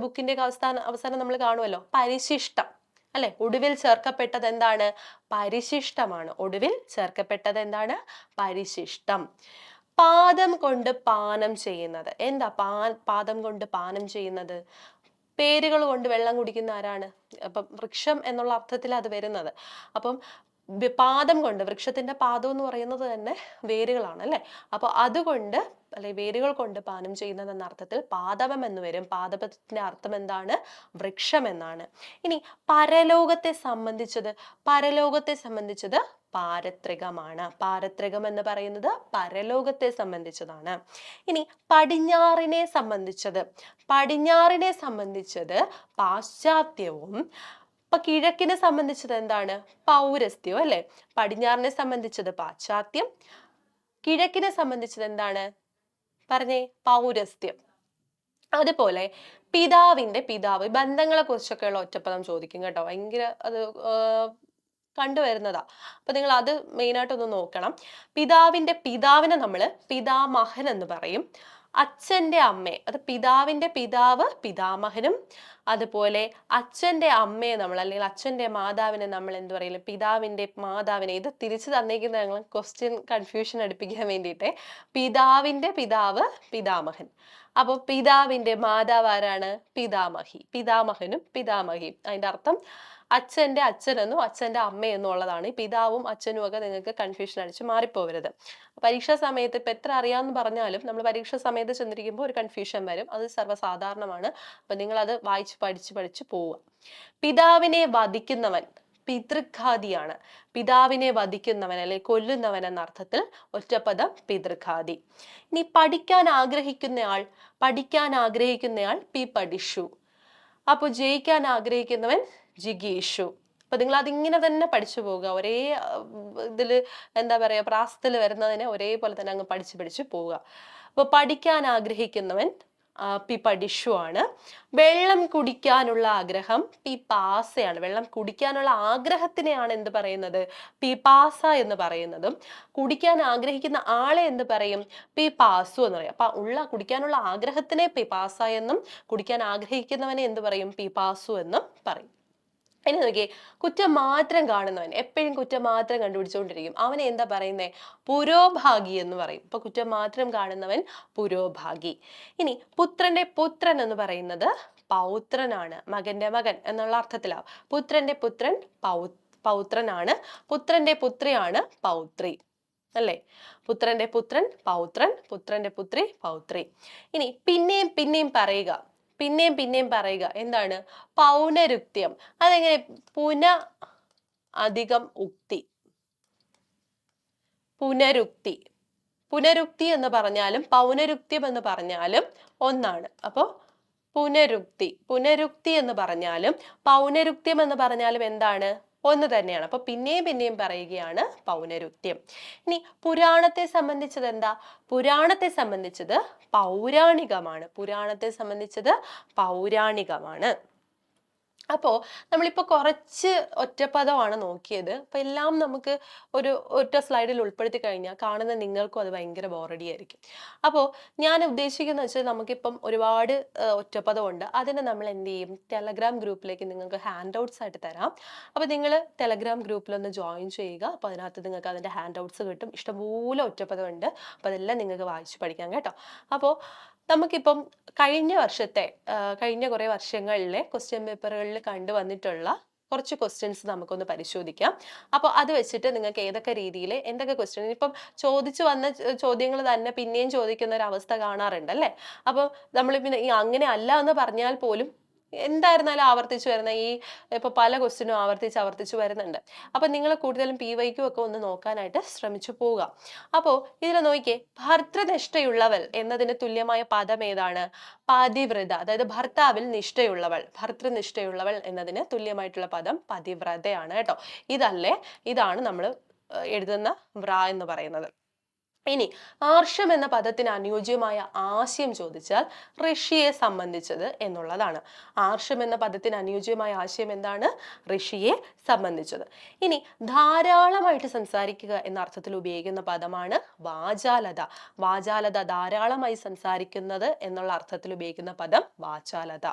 S1: ബുക്കിന്റെ അവസാനം നമ്മൾ കാണുമല്ലോ, പരിശിഷ്ടം അല്ലെ. ഒടുവിൽ ചേർക്കപ്പെട്ടത് എന്താണ്? പരിശിഷ്ടമാണ്. ഒടുവിൽ ചേർക്കപ്പെട്ടത് എന്താണ്? പരിശിഷ്ടം. പാദം കൊണ്ട് പാനം ചെയ്യുന്നത്. എന്താ പാദം കൊണ്ട് പാനം ചെയ്യുന്നത്? പേരുകൾ കൊണ്ട് വെള്ളം കുടിക്കുന്ന ആരാണ്? അപ്പം വൃക്ഷം എന്നുള്ള അർത്ഥത്തിൽ അത് വരുന്നത്. അപ്പം പാദം കൊണ്ട്, വൃക്ഷത്തിന്റെ പാദം എന്ന് പറയുന്നത് തന്നെ വേരുകളാണ് അല്ലെ. അപ്പൊ അതുകൊണ്ട് അല്ലെ വേരുകൾ കൊണ്ട് പാനം ചെയ്യുന്നത് എന്ന അർത്ഥത്തിൽ പാദവം എന്ന് വരും. പാദപത്തിന്റെ അർത്ഥം എന്താണ്? വൃക്ഷം എന്നാണ്. ഇനി പരലോകത്തെ സംബന്ധിച്ചത് പാരത്രികമാണ്. പാരത്രികം എന്ന് പറയുന്നത് പരലോകത്തെ സംബന്ധിച്ചതാണ്. ഇനി പടിഞ്ഞാറിനെ സംബന്ധിച്ചത് പാശ്ചാത്യവും. അപ്പൊ കിഴക്കിനെ സംബന്ധിച്ചത് എന്താണ്? പൗരസ്ത്യം അല്ലെ. പടിഞ്ഞാറിനെ സംബന്ധിച്ചത് പാശ്ചാത്യം, കിഴക്കിനെ സംബന്ധിച്ചത് എന്താണ്? പറഞ്ഞേ, പൗരസ്ത്യം. അതുപോലെ പിതാവിന്റെ പിതാവ്, ബന്ധങ്ങളെ കുറിച്ചൊക്കെയുള്ള ഒറ്റപ്പദം ചോദിക്കും കേട്ടോ. ഭയങ്കര അത് കണ്ടുവരുന്നതാ. അപ്പൊ നിങ്ങൾ അത് മെയിനായിട്ടൊന്ന് നോക്കണം. പിതാവിന്റെ പിതാവിനെ നമ്മൾ പിതാമഹൻ എന്ന് പറയും. അച്ഛന്റെ അമ്മയെ, അത് പിതാവിന്റെ പിതാവ് പിതാമഹനും, അതുപോലെ അച്ഛന്റെ അമ്മയെ നമ്മൾ, അല്ലെങ്കിൽ അച്ഛന്റെ മാതാവിനെ നമ്മൾ എന്ത് പറയില്ല, പിതാവിന്റെ മാതാവിനെ. ഇത് തിരിച്ചു തന്നേക്കുന്ന ഞങ്ങൾ ക്വസ്റ്റ്യൻ കൺഫ്യൂഷൻ അടുപ്പിക്കാൻ വേണ്ടിയിട്ട്. പിതാവിന്റെ പിതാവ് പിതാമഹൻ. അപ്പൊ പിതാവിന്റെ മാതാവ് ആരാണ്? പിതാമഹി. പിതാമഹനും പിതാമഹിയും. അതിന്റെ അർത്ഥം അച്ഛന്റെ അച്ഛനെന്നും അച്ഛന്റെ അമ്മയെന്നും ഉള്ളതാണ്. ഈ പിതാവും അച്ഛനും ഒക്കെ നിങ്ങൾക്ക് കൺഫ്യൂഷൻ അടിച്ച് മാറിപ്പോവരുത്. പരീക്ഷാ സമയത്ത് ഇപ്പൊ എത്ര അറിയാമെന്ന് പറഞ്ഞാലും നമ്മൾ പരീക്ഷാ സമയത്ത് ചെന്നിരിക്കുമ്പോൾ ഒരു കൺഫ്യൂഷൻ വരും. അത് സർവ്വസാധാരണമാണ്. അപ്പൊ നിങ്ങൾ അത് വായിച്ച് പഠിച്ച് പോവുക. പിതാവിനെ വധിക്കുന്നവൻ പിതൃഘാതിയാണ്. പിതാവിനെ വധിക്കുന്നവൻ അല്ലെ കൊല്ലുന്നവൻ എന്ന അർത്ഥത്തിൽ ഒറ്റപ്പദം പിതൃഘാതി. ഇനി പഠിക്കാൻ ആഗ്രഹിക്കുന്നയാൾ പിപഠിഷു. അപ്പൊ ജയിക്കാൻ ആഗ്രഹിക്കുന്നവൻ ജിഗീഷു. അപ്പൊ നിങ്ങൾ അതിങ്ങനെ തന്നെ പഠിച്ചു പോവുക. ഒരേ ഇതില് എന്താ പറയാ, പ്രാസത്തിൽ വരുന്നതിനെ ഒരേപോലെ തന്നെ അങ്ങ് പഠിച്ചു പോവുക. അപ്പൊ പഠിക്കാൻ ആഗ്രഹിക്കുന്നവൻ പിപഠിഷു ആണ്. വെള്ളം കുടിക്കാനുള്ള ആഗ്രഹം പിപാസയാണ്. വെള്ളം കുടിക്കാനുള്ള ആഗ്രഹത്തിനെയാണ് എന്ത് പറയുന്നത്? പിപാസ എന്ന് പറയുന്നതും. കുടിക്കാൻ ആഗ്രഹിക്കുന്ന ആളെ എന്ത് പറയും? പിപാസു എന്ന് പറയും. അപ്പൊ കുടിക്കാനുള്ള ആഗ്രഹത്തിനെ പിപാസ എന്നും കുടിക്കാൻ ആഗ്രഹിക്കുന്നവനെ എന്ത് പറയും? പിപാസു എന്നും പറയും. ഇനി നോക്കിയേ, കുറ്റം മാത്രം കാണുന്നവൻ, എപ്പോഴും കുറ്റം മാത്രം കണ്ടുപിടിച്ചുകൊണ്ടിരിക്കും, അവനെ എന്താ പറയുന്നേ? പുരോഭാഗി എന്ന് പറയും. ഇപ്പൊ കുറ്റം മാത്രം കാണുന്നവൻ പുരോഭാഗി. ഇനി പുത്രന്റെ പുത്രൻ എന്ന് പറയുന്നത് പൗത്രനാണ്. മകന്റെ മകൻ എന്നുള്ള അർത്ഥത്തിലാവും. പുത്രന്റെ പുത്രൻ പൗത്രനാണ്. പുത്രന്റെ പുത്രിയാണ് പൗത്രി, അല്ലേ? പുത്രന്റെ പുത്രൻ പൗത്രൻ, പുത്രന്റെ പുത്രി പൗത്രി. ഇനി പിന്നെയും പിന്നെയും പറയുക എന്താണ്? പൗനരുക്ത്യം. അതെങ്ങനെ? അധികം ഉക്തി. പുനരുക്തി എന്ന് പറഞ്ഞാലും പൗനരുക്ത്യം എന്ന് പറഞ്ഞാലും ഒന്നാണ്. അപ്പോ പുനരുക്തി എന്ന് പറഞ്ഞാലും പൗനരുക്ത്യം എന്ന് പറഞ്ഞാലും എന്താണ്? ഒന്ന് തന്നെയാണ്. അപ്പൊ പിന്നെയും പറയുകയാണ് പൗനരുക്ത്യം. ഇനി പുരാണത്തെ സംബന്ധിച്ചത് എന്താ? പുരാണത്തെ സംബന്ധിച്ചത് പൗരാണികമാണ്. അപ്പോ നമ്മളിപ്പോ കുറച്ച് ഒറ്റപ്പദമാണ് നോക്കിയത്. അപ്പൊ എല്ലാം നമുക്ക് ഒറ്റ സ്ലൈഡിൽ ഉൾപ്പെടുത്തി കഴിഞ്ഞാൽ കാണുന്ന നിങ്ങൾക്കും അത് ഭയങ്കര ബോറടി ആയിരിക്കും. അപ്പോൾ ഞാൻ ഉദ്ദേശിക്കുന്നത് വെച്ചാൽ നമുക്കിപ്പം ഒരുപാട് ഒറ്റപ്പദമുണ്ട്. അതിനെ നമ്മൾ എന്ത് ചെയ്യും? ടെലഗ്രാം ഗ്രൂപ്പിലേക്ക് നിങ്ങൾക്ക് ഹാൻഡ് ഔട്ട്സ് ആയിട്ട് തരാം. അപ്പൊ നിങ്ങൾ ടെലഗ്രാം ഗ്രൂപ്പിലൊന്ന് ജോയിൻ ചെയ്യുക. അപ്പൊ അതിനകത്ത് നിങ്ങൾക്ക് അതിന്റെ ഹാൻഡ് ഔട്ട്സ് കിട്ടും. ഇഷ്ടംപോലെ ഒറ്റപ്പദമുണ്ട്. അപ്പൊ അതെല്ലാം നിങ്ങൾക്ക് വായിച്ചു പഠിക്കാം കേട്ടോ. അപ്പോൾ നമുക്കിപ്പം കഴിഞ്ഞ കുറെ വർഷങ്ങളിലെ ക്വസ്റ്റ്യൻ പേപ്പറുകളിൽ കണ്ടുവന്നിട്ടുള്ള കുറച്ച് ക്വസ്റ്റ്യൻസ് നമുക്കൊന്ന് പരിശോധിക്കാം. അപ്പോൾ അത് വെച്ചിട്ട് നിങ്ങൾക്ക് ഏതൊക്കെ രീതിയിൽ എന്തൊക്കെ ക്വസ്റ്റ്യൻ, ഇപ്പം ചോദിച്ചു വന്ന ചോദ്യങ്ങൾ തന്നെ പിന്നെയും ചോദിക്കുന്ന ഒരു അവസ്ഥ കാണാറുണ്ട് അല്ലേ? അപ്പോൾ നമ്മൾ പിന്നെ ഈ അങ്ങനെ അല്ല എന്ന് പറഞ്ഞാൽ പോലും എന്തായിരുന്നാലും ആവർത്തിച്ചു വരുന്ന ഇപ്പൊ പല ക്വസ്റ്റ്യനും ആവർത്തിച്ച് വരുന്നുണ്ട്. അപ്പൊ നിങ്ങൾ കൂടുതലും PYQ ഒക്കെ ഒന്ന് നോക്കാനായിട്ട് ശ്രമിച്ചു പോവുക. അപ്പോ ഇതിൽ നോക്കിയേ, ഭർത്തൃനിഷ്ഠയുള്ളവൾ എന്നതിന് തുല്യമായ പദം ഏതാണ്? പതിവ്രത. അതായത് ഭർത്താവിൽ നിഷ്ഠയുള്ളവൾ, ഭർത്തൃനിഷ്ഠയുള്ളവൾ എന്നതിന് തുല്യമായിട്ടുള്ള പദം പതിവ്രതയാണ് കേട്ടോ. ഇതാണ് നമ്മൾ എഴുതുന്ന വ്ര എന്ന് പറയുന്നത്. ഇനി ആർഷം എന്ന പദത്തിന് അനുയോജ്യമായ ആശയം ചോദിച്ചാൽ ഋഷിയെ സംബന്ധിച്ചത് എന്നുള്ളതാണ്. ആർഷം എന്ന പദത്തിന് അനുയോജ്യമായ ആശയം എന്താണ്? ഋഷിയെ സംബന്ധിച്ചത്. ഇനി ധാരാളമായിട്ട് സംസാരിക്കുക എന്ന അർത്ഥത്തിൽ ഉപയോഗിക്കുന്ന പദമാണ് വാചാലത. വാചാലത, ധാരാളമായി സംസാരിക്കുന്നത് എന്നുള്ള അർത്ഥത്തിൽ ഉപയോഗിക്കുന്ന പദം വാചാലത.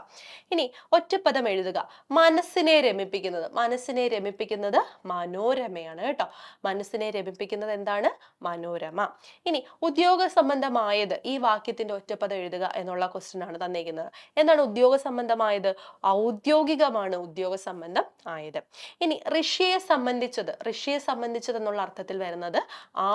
S1: ഇനി ഒറ്റപ്പദം എഴുതുക. മനസ്സിനെ രമിപ്പിക്കുന്നത് മനോരമയാണ് കേട്ടോ. മനസ്സിനെ രമിപ്പിക്കുന്നത് എന്താണ്? മനോരമ. ഇനി ഉദ്യോഗ സംബന്ധമായത്, ഈ വാക്യത്തിന്റെ ഒറ്റപ്പദം എഴുതുക എന്നുള്ള ക്വസ്റ്റ്യൻ ആണ് തന്നിരിക്കുന്നത്. എന്താണ് ഉദ്യോഗ സംബന്ധമായത്? ഔദ്യോഗികമാണ് ഉദ്യോഗ സംബന്ധം ആയത്. ഇനി ഋഷിയെ സംബന്ധിച്ചത് എന്നുള്ള അർത്ഥത്തിൽ വരുന്നത്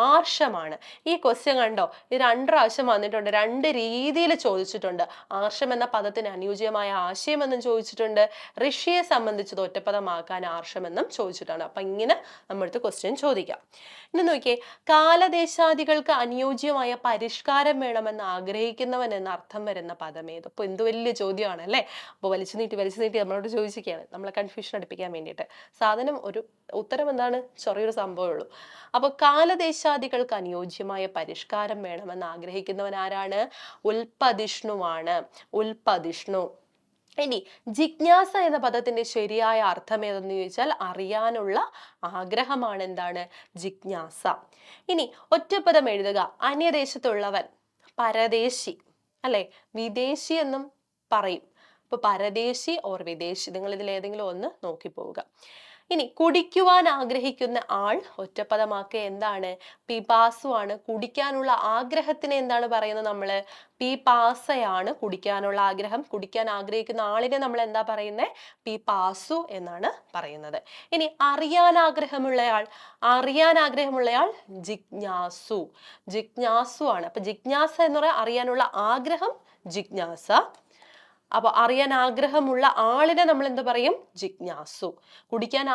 S1: ആർഷമാണ്. ഈ ക്വസ്റ്റ്യൻ കണ്ടോ, ഇത് 2 പ്രാവശ്യം വന്നിട്ടുണ്ട്, 2 രീതിയിൽ ചോദിച്ചിട്ടുണ്ട്. ആർഷം എന്ന പദത്തിന് അനുയോജ്യമായ ആശയം എന്നും ചോദിച്ചിട്ടുണ്ട്, ഋഷിയെ സംബന്ധിച്ചത് ഒറ്റപ്പദമാക്കാൻ ആർഷം എന്നും ചോദിച്ചിട്ടുണ്ട്. അപ്പൊ ഇങ്ങനെ നമ്മളടുത്ത് ക്വസ്റ്റ്യൻ ചോദിക്കാം. ഇനി നോക്കിയേ, കാലദേശാദികൾക്ക് അനുയോജ്യമായ പരിഷ്കാരം വേണമെന്ന് ആഗ്രഹിക്കുന്നവൻ എന്ന അർത്ഥം വരുന്ന പദം ഏത്? അപ്പൊ എന്ത് വലിയ ചോദ്യമാണ് അല്ലേ? അപ്പൊ വലിച്ചു നീട്ടി നമ്മളോട് ചോദിച്ചിരിക്കുകയാണ്, നമ്മളെ കൺഫ്യൂഷൻ അടുപ്പിക്കാൻ വേണ്ടിയിട്ട്. ഉത്തരം എന്താണ്? ചെറിയൊരു സംഭവമേ ഉള്ളൂ. അപ്പൊ കാലദേശാദികൾക്ക് അനുയോജ്യമായ പരിഷ്കാരം വേണമെന്ന് ആഗ്രഹിക്കുന്നവൻ ആരാണ്? ഉൽപ്പതിഷ്ണുവാണ്. ഇനി ജിജ്ഞാസ എന്ന പദത്തിന്റെ ശരിയായ അർത്ഥം ഏതെന്ന് ചോദിച്ചാൽ അറിയാനുള്ള ആഗ്രഹമാണ് എന്താണ്? ജിജ്ഞാസ. ഇനി ഒറ്റപ്പദം എഴുതുക. അന്യദേശത്തുള്ളവൻ പരദേശി. അല്ലെ? വിദേശി എന്നും പറയും. അപ്പൊ പരദേശി ഓർ വിദേശി, നിങ്ങൾ ഇതിൽ ഏതെങ്കിലും ഒന്ന് നോക്കി പോവുക. ഇനി കുടിക്കുവാൻ ആഗ്രഹിക്കുന്ന ആൾ ഒറ്റപ്പദമാക്കുക എന്താണ്? പിപാസു ആണ്. കുടിക്കാനുള്ള ആഗ്രഹത്തിന് എന്താണ് പറയുന്നത് നമ്മള്? പിപാസയാണ് കുടിക്കാനുള്ള ആഗ്രഹം. കുടിക്കാൻ ആഗ്രഹിക്കുന്ന ആളിനെ നമ്മൾ എന്താ പറയുന്നത്? പിപാസു എന്നാണ് പറയുന്നത്. ഇനി അറിയാൻ ആഗ്രഹമുള്ളയാൾ, അറിയാൻ ആഗ്രഹമുള്ളയാൾ ജിജ്ഞാസു. ജിജ്ഞാസു ആണ്. അപ്പൊ ജിജ്ഞാസ എന്ന് പറയാൻ അറിയാനുള്ള ആഗ്രഹം ജിജ്ഞാസ. അപ്പൊ അറിയാൻ ആഗ്രഹമുള്ള ആളിനെ നമ്മൾ എന്ത് പറയും? ജിജ്ഞാസു. കുടിക്കാൻ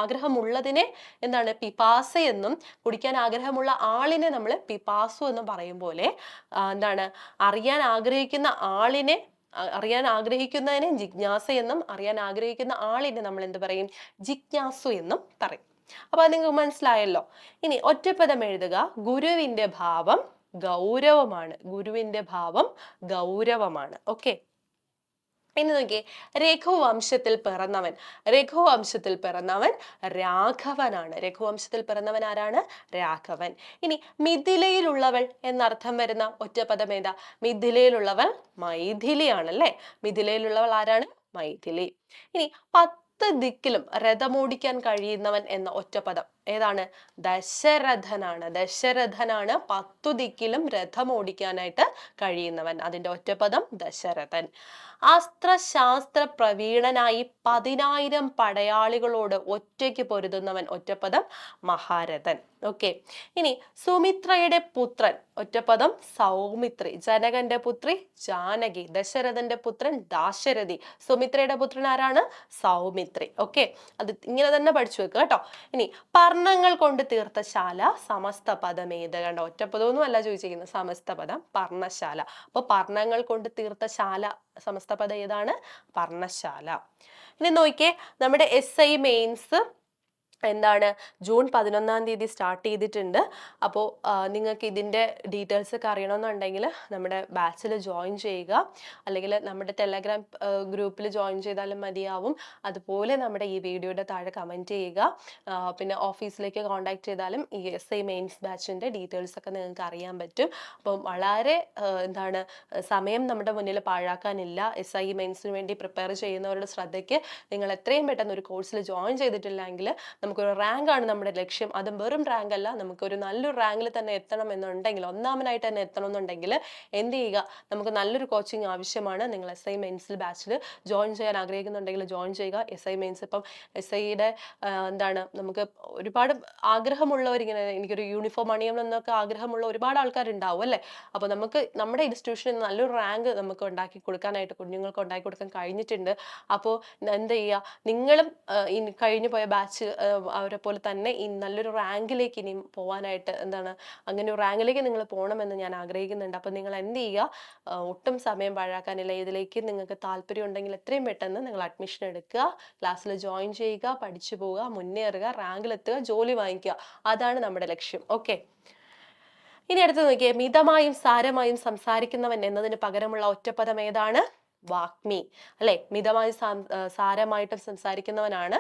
S1: ആഗ്രഹമുള്ളതിനെ എന്താണ്? പിപാസ എന്നും, കുടിക്കാൻ ആഗ്രഹമുള്ള ആളിനെ നമ്മൾ പിപാസു എന്നും പറയും പോലെ എന്താണ്? അറിയാൻ ആഗ്രഹിക്കുന്ന ആളിനെ, അറിയാൻ ആഗ്രഹിക്കുന്നതിനെ ജിജ്ഞാസ എന്നും, അറിയാൻ ആഗ്രഹിക്കുന്ന ആളിനെ നമ്മൾ എന്ത് പറയും? ജിജ്ഞാസു എന്നും പറയും. അപ്പൊ അത് നിങ്ങൾക്ക് മനസ്സിലായല്ലോ. ഇനി ഒറ്റപ്പദം എഴുതുക. ഗുരുവിന്റെ ഭാവം ഗൗരവമാണ്. ഗുരുവിന്റെ ഭാവം ഗൗരവമാണ്. ഓക്കെ. ഇനി നോക്കിയേ, രഘുവംശത്തിൽ പിറന്നവൻ. രഘുവംശത്തിൽ പിറന്നവൻ രാഘവനാണ്. രഘുവംശത്തിൽ പിറന്നവൻ ആരാണ്? രാഘവൻ. ഇനി മിഥിലയിലുള്ളവൾ എന്നർത്ഥം വരുന്ന ഒറ്റപ്പദം ഏതാ? മിഥിലയിലുള്ളവൾ മൈഥിലിയാണ് അല്ലെ? മിഥിലയിലുള്ളവൾ ആരാണ്? മൈഥിലി. ഇനി 10 ദിക്കിലും രഥമോടിക്കാൻ കഴിയുന്നവൻ എന്ന ഒറ്റപ്പദം ഏതാണ്? ദശരഥനാണ്. ദശരഥനാണ് 10 ദിക്കിലും രഥമോടിക്കാനായിട്ട് കഴിയുന്നവൻ. അതിന്റെ ഒറ്റപ്പദം ദശരഥൻ. അസ്ത്രശാസ്ത്ര പ്രവീണനായി 10,000 പടയാളികളോട് ഒറ്റയ്ക്ക് പൊരുതുന്നവൻ ഒറ്റപ്പദം മഹാരഥൻ. ഓക്കെ. ഇനി സുമിത്രയുടെ പുത്രൻ ഒറ്റപ്പദം സൗമിത്രി. ജനകന്റെ പുത്രി ജാനകി. ദശരഥന്റെ പുത്രൻ ദാശരഥി. സുമിത്രയുടെ പുത്രൻ ആരാണ്? സൗമിത്രി. ഓക്കെ. അത് ഇങ്ങനെ തന്നെ പഠിച്ചു വെക്കുക കേട്ടോ. ഇനി പർണങ്ങൾ കൊണ്ട് തീർത്ത ശാല സമസ്ത പദം ഏത്? കണ്ടോ, ഒറ്റപ്പദമൊന്നും അല്ല ചോദിച്ചിരിക്കുന്നത്, സമസ്ത പദം പർണശാല. അപ്പൊ പർണങ്ങൾ കൊണ്ട് തീർത്ത ശാല സമസ്ത പദം ഏതാണ്? പർണശാല. ഇനി നോക്കിയേ, നമ്മുടെ SI മെയിൻസ് എന്താണ് ജൂൺ 11-ാം തീയതി സ്റ്റാർട്ട് ചെയ്തിട്ടുണ്ട്. അപ്പോൾ നിങ്ങൾക്ക് ഇതിൻ്റെ ഡീറ്റെയിൽസ് ഒക്കെ അറിയണമെന്നുണ്ടെങ്കിൽ നമ്മുടെ ബാച്ചിൽ ജോയിൻ ചെയ്യുക, അല്ലെങ്കിൽ നമ്മുടെ ടെലഗ്രാം ഗ്രൂപ്പിൽ ജോയിൻ ചെയ്താലും മതിയാവും. അതുപോലെ നമ്മുടെ ഈ വീഡിയോയുടെ താഴെ കമൻറ്റ് ചെയ്യുക. പിന്നെ ഓഫീസിലേക്ക് കോൺടാക്ട് ചെയ്താലും ഈ SI മെയിൻസ് ബാച്ചിൻ്റെ ഡീറ്റെയിൽസ് ഒക്കെ നിങ്ങൾക്ക് അറിയാൻ പറ്റും. അപ്പം വളരെ എന്താണ് സമയം നമ്മുടെ മുന്നിൽ പാഴാക്കാനില്ല. SI മെയിൻസിന് വേണ്ടി പ്രിപ്പയർ ചെയ്യുന്നവരുടെ ശ്രദ്ധയ്ക്ക്, നിങ്ങൾ എത്രയും പെട്ടെന്ന് ഒരു കോഴ്സിൽ ജോയിൻ ചെയ്തിട്ടില്ലെങ്കിൽ നമുക്കൊരു റാങ്കാണ് നമ്മുടെ ലക്ഷ്യം. അതും വെറും റാങ്ക് അല്ല, നമുക്കൊരു നല്ലൊരു റാങ്കിൽ തന്നെ എത്തണം എന്നുണ്ടെങ്കിൽ, ഒന്നാമനായിട്ട് തന്നെ എത്തണം എന്നുണ്ടെങ്കിൽ എന്ത് ചെയ്യുക? നമുക്ക് നല്ലൊരു കോച്ചിങ് ആവശ്യമാണ്. നിങ്ങൾ SI മെയിൻസിൽ ബാച്ചിൽ ജോയിൻ ചെയ്യാൻ ആഗ്രഹിക്കുന്നുണ്ടെങ്കിൽ ജോയിൻ ചെയ്യുക. SI മെയിൻസ് ഇപ്പം SIയുടെ എന്താണ് നമുക്ക് ഒരുപാട് ആഗ്രഹമുള്ളവരിങ്ങനെ, എനിക്കൊരു യൂണിഫോം അണിയണം എന്നൊക്കെ ആഗ്രഹമുള്ള ഒരുപാട് ആൾക്കാരുണ്ടാവും അല്ലേ? അപ്പോൾ നമുക്ക് നമ്മുടെ ഇൻസ്റ്റിറ്റ്യൂഷനിൽ നല്ലൊരു റാങ്ക് നമുക്ക് ഉണ്ടാക്കി കൊടുക്കാനായിട്ട്, കുഞ്ഞുങ്ങൾക്ക് ഉണ്ടാക്കി കൊടുക്കാൻ കഴിഞ്ഞിട്ടുണ്ട്. അപ്പോൾ എന്ത് ചെയ്യുക? നിങ്ങളും കഴിഞ്ഞു പോയ ബാച്ച് അവരെ പോലെ തന്നെ ഈ നല്ലൊരു റാങ്കിലേക്ക് ഇനിയും പോകാനായിട്ട് എന്താണ്, അങ്ങനെ ഒരു റാങ്കിലേക്ക് നിങ്ങൾ പോകണമെന്ന് ഞാൻ ആഗ്രഹിക്കുന്നുണ്ട്. അപ്പം നിങ്ങൾ എന്ത് ചെയ്യുക? ഒട്ടും സമയം പാഴാക്കാനില്ല. ഇതിലേക്ക് നിങ്ങൾക്ക് താല്പര്യം ഉണ്ടെങ്കിൽ എത്രയും പെട്ടെന്ന് നിങ്ങൾ അഡ്മിഷൻ എടുക്കുക, ക്ലാസ്സിൽ ജോയിൻ ചെയ്യുക, പഠിച്ചു പോവുക, മുന്നേറുക, റാങ്കിലെത്തുക, ജോലി വാങ്ങിക്കുക. അതാണ് നമ്മുടെ ലക്ഷ്യം. ഓക്കെ. ഇനി അടുത്ത് നോക്കിയേ, മിതമായും സാരമായും സംസാരിക്കുന്നവൻ എന്നതിന് പകരമുള്ള ഒറ്റപ്പദം ഏതാണ്? വാഗ്മി അല്ലെ? മിതമായി സാരമായിട്ട് സംസാരിക്കുന്നവനാണ്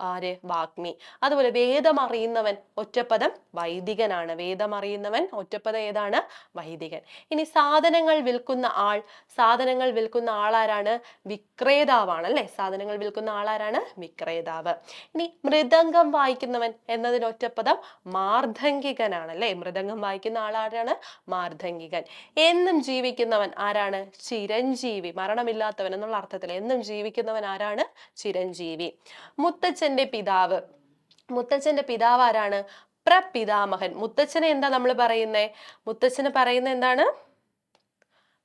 S1: ആര്? വാഗ്മി. അതുപോലെ വേദം അറിയുന്നവൻ ഒറ്റപ്പദം വൈദികനാണ്. വേദം അറിയുന്നവൻ ഒറ്റപ്പദം ഏതാണ്? വൈദികൻ. ഇനി സാധനങ്ങൾ വിൽക്കുന്ന ആൾ, സാധനങ്ങൾ വിൽക്കുന്ന ആളാരാണ്? വിക്രേതാവാണ് അല്ലെ? സാധനങ്ങൾ വിൽക്കുന്ന ആളാരാണ്? വിക്രേതാവ്. ഇനി മൃദംഗം വായിക്കുന്നവൻ എന്നതിന് ഒറ്റപ്പദം മാർദ്ധംഗികനാണ് അല്ലെ? മൃദംഗം വായിക്കുന്ന ആളാരാണ്? മാർദ്ധംഗികൻ. എന്നും ജീവിക്കുന്നവൻ ആരാണ്? ചിരഞ്ജീവി. മരണമില്ലാത്തവൻ എന്നുള്ള അർത്ഥത്തിൽ എന്നും ജീവിക്കുന്നവൻ ആരാണ്? ചിരഞ്ജീവി. മുത്തച്ഛന്റെ പിതാവ്, മുത്തച്ഛന്റെ പിതാവ് ആരാണ്? പ്രപിതാമഹൻ. മുത്തച്ഛനെ എന്താ നമ്മൾ പറയുന്നേ? മുത്തച്ഛന് പറയുന്നത് എന്താണ്?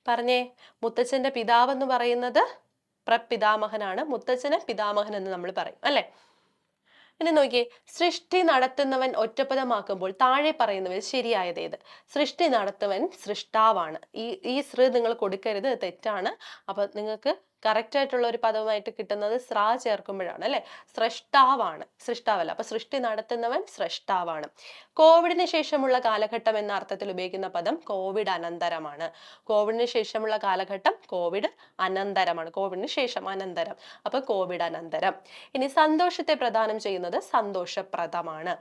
S1: പറഞ്ഞേ. മുത്തച്ഛന്റെ പിതാവ് എന്ന് പറയുന്നത് പ്രപിതാമഹനാണ്. മുത്തച്ഛന് പിതാമഹൻ എന്ന് നമ്മൾ പറയും അല്ലെ? ഇനി നോക്കിയേ, സൃഷ്ടി നടത്തുന്നവൻ ഒറ്റപ്പദമാക്കുമ്പോൾ താഴെ പറയുന്നവർ ശരിയായത് ഏത്? സൃഷ്ടി നടത്തുവൻ സൃഷ്ടാവാണ്. ഈ സൃ നിങ്ങൾ കൊടുക്കരുത്, തെറ്റാണ്. അപ്പൊ നിങ്ങൾക്ക് കറക്റ്റ് ആയിട്ടുള്ള ഒരു പദമായിട്ട് കിട്ടുന്നത് സ്രാ ചേർക്കുമ്പോഴാണ് അല്ലെ. സ്രഷ്ടാവാണ്, സൃഷ്ടാവല്ല. അപ്പൊ സൃഷ്ടി നടത്തുന്നവൻ സ്രഷ്ടാവാണ്. കോവിഡിന് ശേഷമുള്ള കാലഘട്ടം എന്ന അർത്ഥത്തിൽ ഉപയോഗിക്കുന്ന പദം കോവിഡ് അനന്തരമാണ്. കോവിഡിന് ശേഷമുള്ള കാലഘട്ടം കോവിഡ് അനന്തരമാണ്. കോവിഡിന് ശേഷം അനന്തരം, അപ്പൊ കോവിഡ് അനന്തരം. ഇനി സന്തോഷത്തെ പ്രദാനം ചെയ്യുന്നത് സന്തോഷപ്രദമാണ്.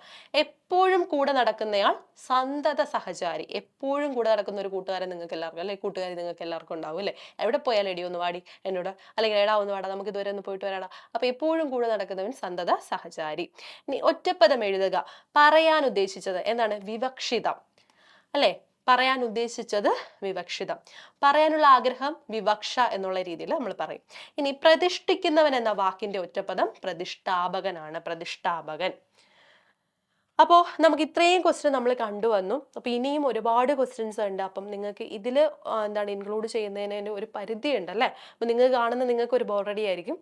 S1: എപ്പോഴും കൂടെ നടക്കുന്നയാൾ സന്തത സഹചാരി. എപ്പോഴും കൂടെ നടക്കുന്ന ഒരു കൂട്ടുകാരൻ നിങ്ങൾക്ക് എല്ലാവർക്കും അല്ലെ, കൂട്ടുകാരി നിങ്ങൾക്ക് എല്ലാവർക്കും ഉണ്ടാവും അല്ലെ. എവിടെ പോയാൽ എടി ഒന്ന് വാടി എന്നോട്, അല്ലെങ്കിൽ എടാ ഒന്ന് വാടാ, നമുക്ക് ഇതുവരെ ഒന്ന് പോയിട്ട് വരാടാ. അപ്പൊ എപ്പോഴും കൂടെ നടക്കുന്നവൻ സന്തത സഹചാരി. ഇനി ഒറ്റപ്പദം എഴുതുക. പറയാൻ ഉദ്ദേശിച്ചത് എന്താണ്? വിവക്ഷിതം അല്ലെ. പറയാൻ ഉദ്ദേശിച്ചത് വിവക്ഷിതം. പറയാനുള്ള ആഗ്രഹം വിവക്ഷ എന്നുള്ള രീതിയിൽ നമ്മൾ പറയും. ഇനി പ്രതിഷ്ഠിക്കുന്നവൻ എന്ന വാക്കിന്റെ ഒറ്റപ്പദം പ്രതിഷ്ഠാപകനാണ്. പ്രതിഷ്ഠാപകൻ. അപ്പോൾ നമുക്ക് ഇത്രയും ക്വസ്റ്റ്യൻ നമ്മൾ കണ്ടുവന്നു. അപ്പോൾ ഇനിയും ഒരുപാട് ക്വസ്റ്റ്യൻസ് ഉണ്ട്. അപ്പം നിങ്ങൾക്ക് ഇതിൽ എന്താണ് ഇൻക്ലൂഡ് ചെയ്യുന്നതിന് ഒരു പരിധി ഉണ്ട് അല്ലേ. അപ്പോൾ നിങ്ങൾ കാണുന്ന നിങ്ങൾക്ക് ഒരു ബോറടി ആയിരിക്കും.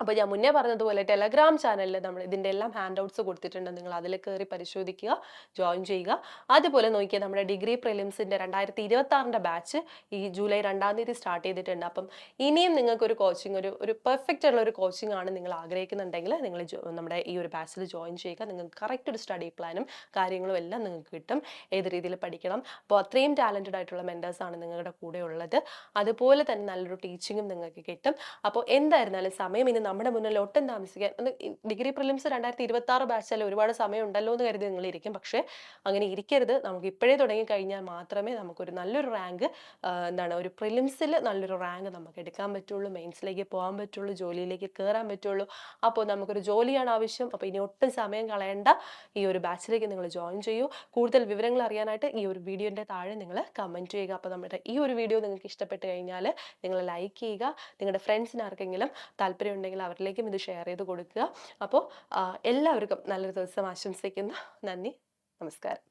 S1: അപ്പോൾ ഞാൻ മുന്നേ പറഞ്ഞതുപോലെ ടെലഗ്രാം ചാനലിൽ നമ്മൾ ഇതിൻ്റെ എല്ലാം ഹാൻഡ് ഔട്ട്സ് കൊടുത്തിട്ടുണ്ട്. നിങ്ങൾ അതിൽ കയറി പരിശോധിക്കുക, ജോയിൻ ചെയ്യുക. അതുപോലെ നോക്കിയാൽ നമ്മുടെ ഡിഗ്രി പ്രിലിംസിൻ്റെ 2026 ബാച്ച് ഈ ജൂലൈ 2-ാം തീയതി സ്റ്റാർട്ട് ചെയ്തിട്ടുണ്ട്. അപ്പം ഇനിയും നിങ്ങൾക്കൊരു കോച്ചിങ്, ഒരു പെർഫെക്റ്റ് ഉള്ള ഒരു കോച്ചിങ് ആണ് നിങ്ങൾ ആഗ്രഹിക്കുന്നുണ്ടെങ്കിൽ നിങ്ങൾ നമ്മുടെ ഈ ഒരു ബാച്ചിൽ ജോയിൻ ചെയ്യുക. നിങ്ങൾക്ക് കറക്റ്റ് ഒരു സ്റ്റഡി പ്ലാനും കാര്യങ്ങളും എല്ലാം നിങ്ങൾക്ക് കിട്ടും. ഏത് രീതിയിൽ പഠിക്കണം. അപ്പോൾ അത്രയും ടാലൻറ്റഡ് ആയിട്ടുള്ള മെൻറ്റേഴ്സാണ് നിങ്ങളുടെ കൂടെ ഉള്ളത്. അതുപോലെ തന്നെ നല്ലൊരു ടീച്ചിങ്ങും നിങ്ങൾക്ക് കിട്ടും. അപ്പോൾ എന്തായിരുന്നാലും സമയം ഇനി നമ്മുടെ മുന്നിൽ ഒട്ടും താമസിക്കാൻ, ഡിഗ്രി പ്രിലിംസ് 2026 ബാച്ചല്ലേ, ഒരുപാട് സമയം ഉണ്ടല്ലോ എന്ന് കരുതി നിങ്ങൾ ഇരിക്കും. പക്ഷേ അങ്ങനെ ഇരിക്കരുത്. നമുക്ക് ഇപ്പോഴേ തുടങ്ങി കഴിഞ്ഞാൽ മാത്രമേ നമുക്കൊരു നല്ലൊരു റാങ്ക്, ഒരു പ്രിലിംസിൽ നല്ലൊരു റാങ്ക് നമുക്ക് എടുക്കാൻ പറ്റുള്ളൂ, മെയിൻസിലേക്ക് പോകാൻ പറ്റുള്ളൂ, ജോലിയിലേക്ക് കയറാൻ പറ്റുള്ളൂ. അപ്പോൾ നമുക്കൊരു ജോലിയാണ് ആവശ്യം. അപ്പോൾ ഇനി ഒട്ടും സമയം കളയേണ്ട, ഈ ഒരു ബാച്ചിലേക്ക് നിങ്ങൾ ജോയിൻ ചെയ്യൂ. കൂടുതൽ വിവരങ്ങൾ അറിയാനായിട്ട് ഈ ഒരു വീഡിയോൻ്റെ താഴെ നിങ്ങൾ കമൻറ്റ് ചെയ്യുക. അപ്പോൾ നമ്മുടെ ഈ ഒരു വീഡിയോ നിങ്ങൾക്ക് ഇഷ്ടപ്പെട്ട് കഴിഞ്ഞാൽ നിങ്ങൾ ലൈക്ക് ചെയ്യുക. നിങ്ങളുടെ ഫ്രണ്ട്സിന് ആർക്കെങ്കിലും താല്പര്യം ഉണ്ടെങ്കിൽ അവരിലേക്കും ഇത് ഷെയർ ചെയ്ത് കൊടുക്കുക. അപ്പോൾ എല്ലാവർക്കും നല്ലൊരു ദിവസം ആശംസിക്കുന്നു. നന്ദി, നമസ്കാരം.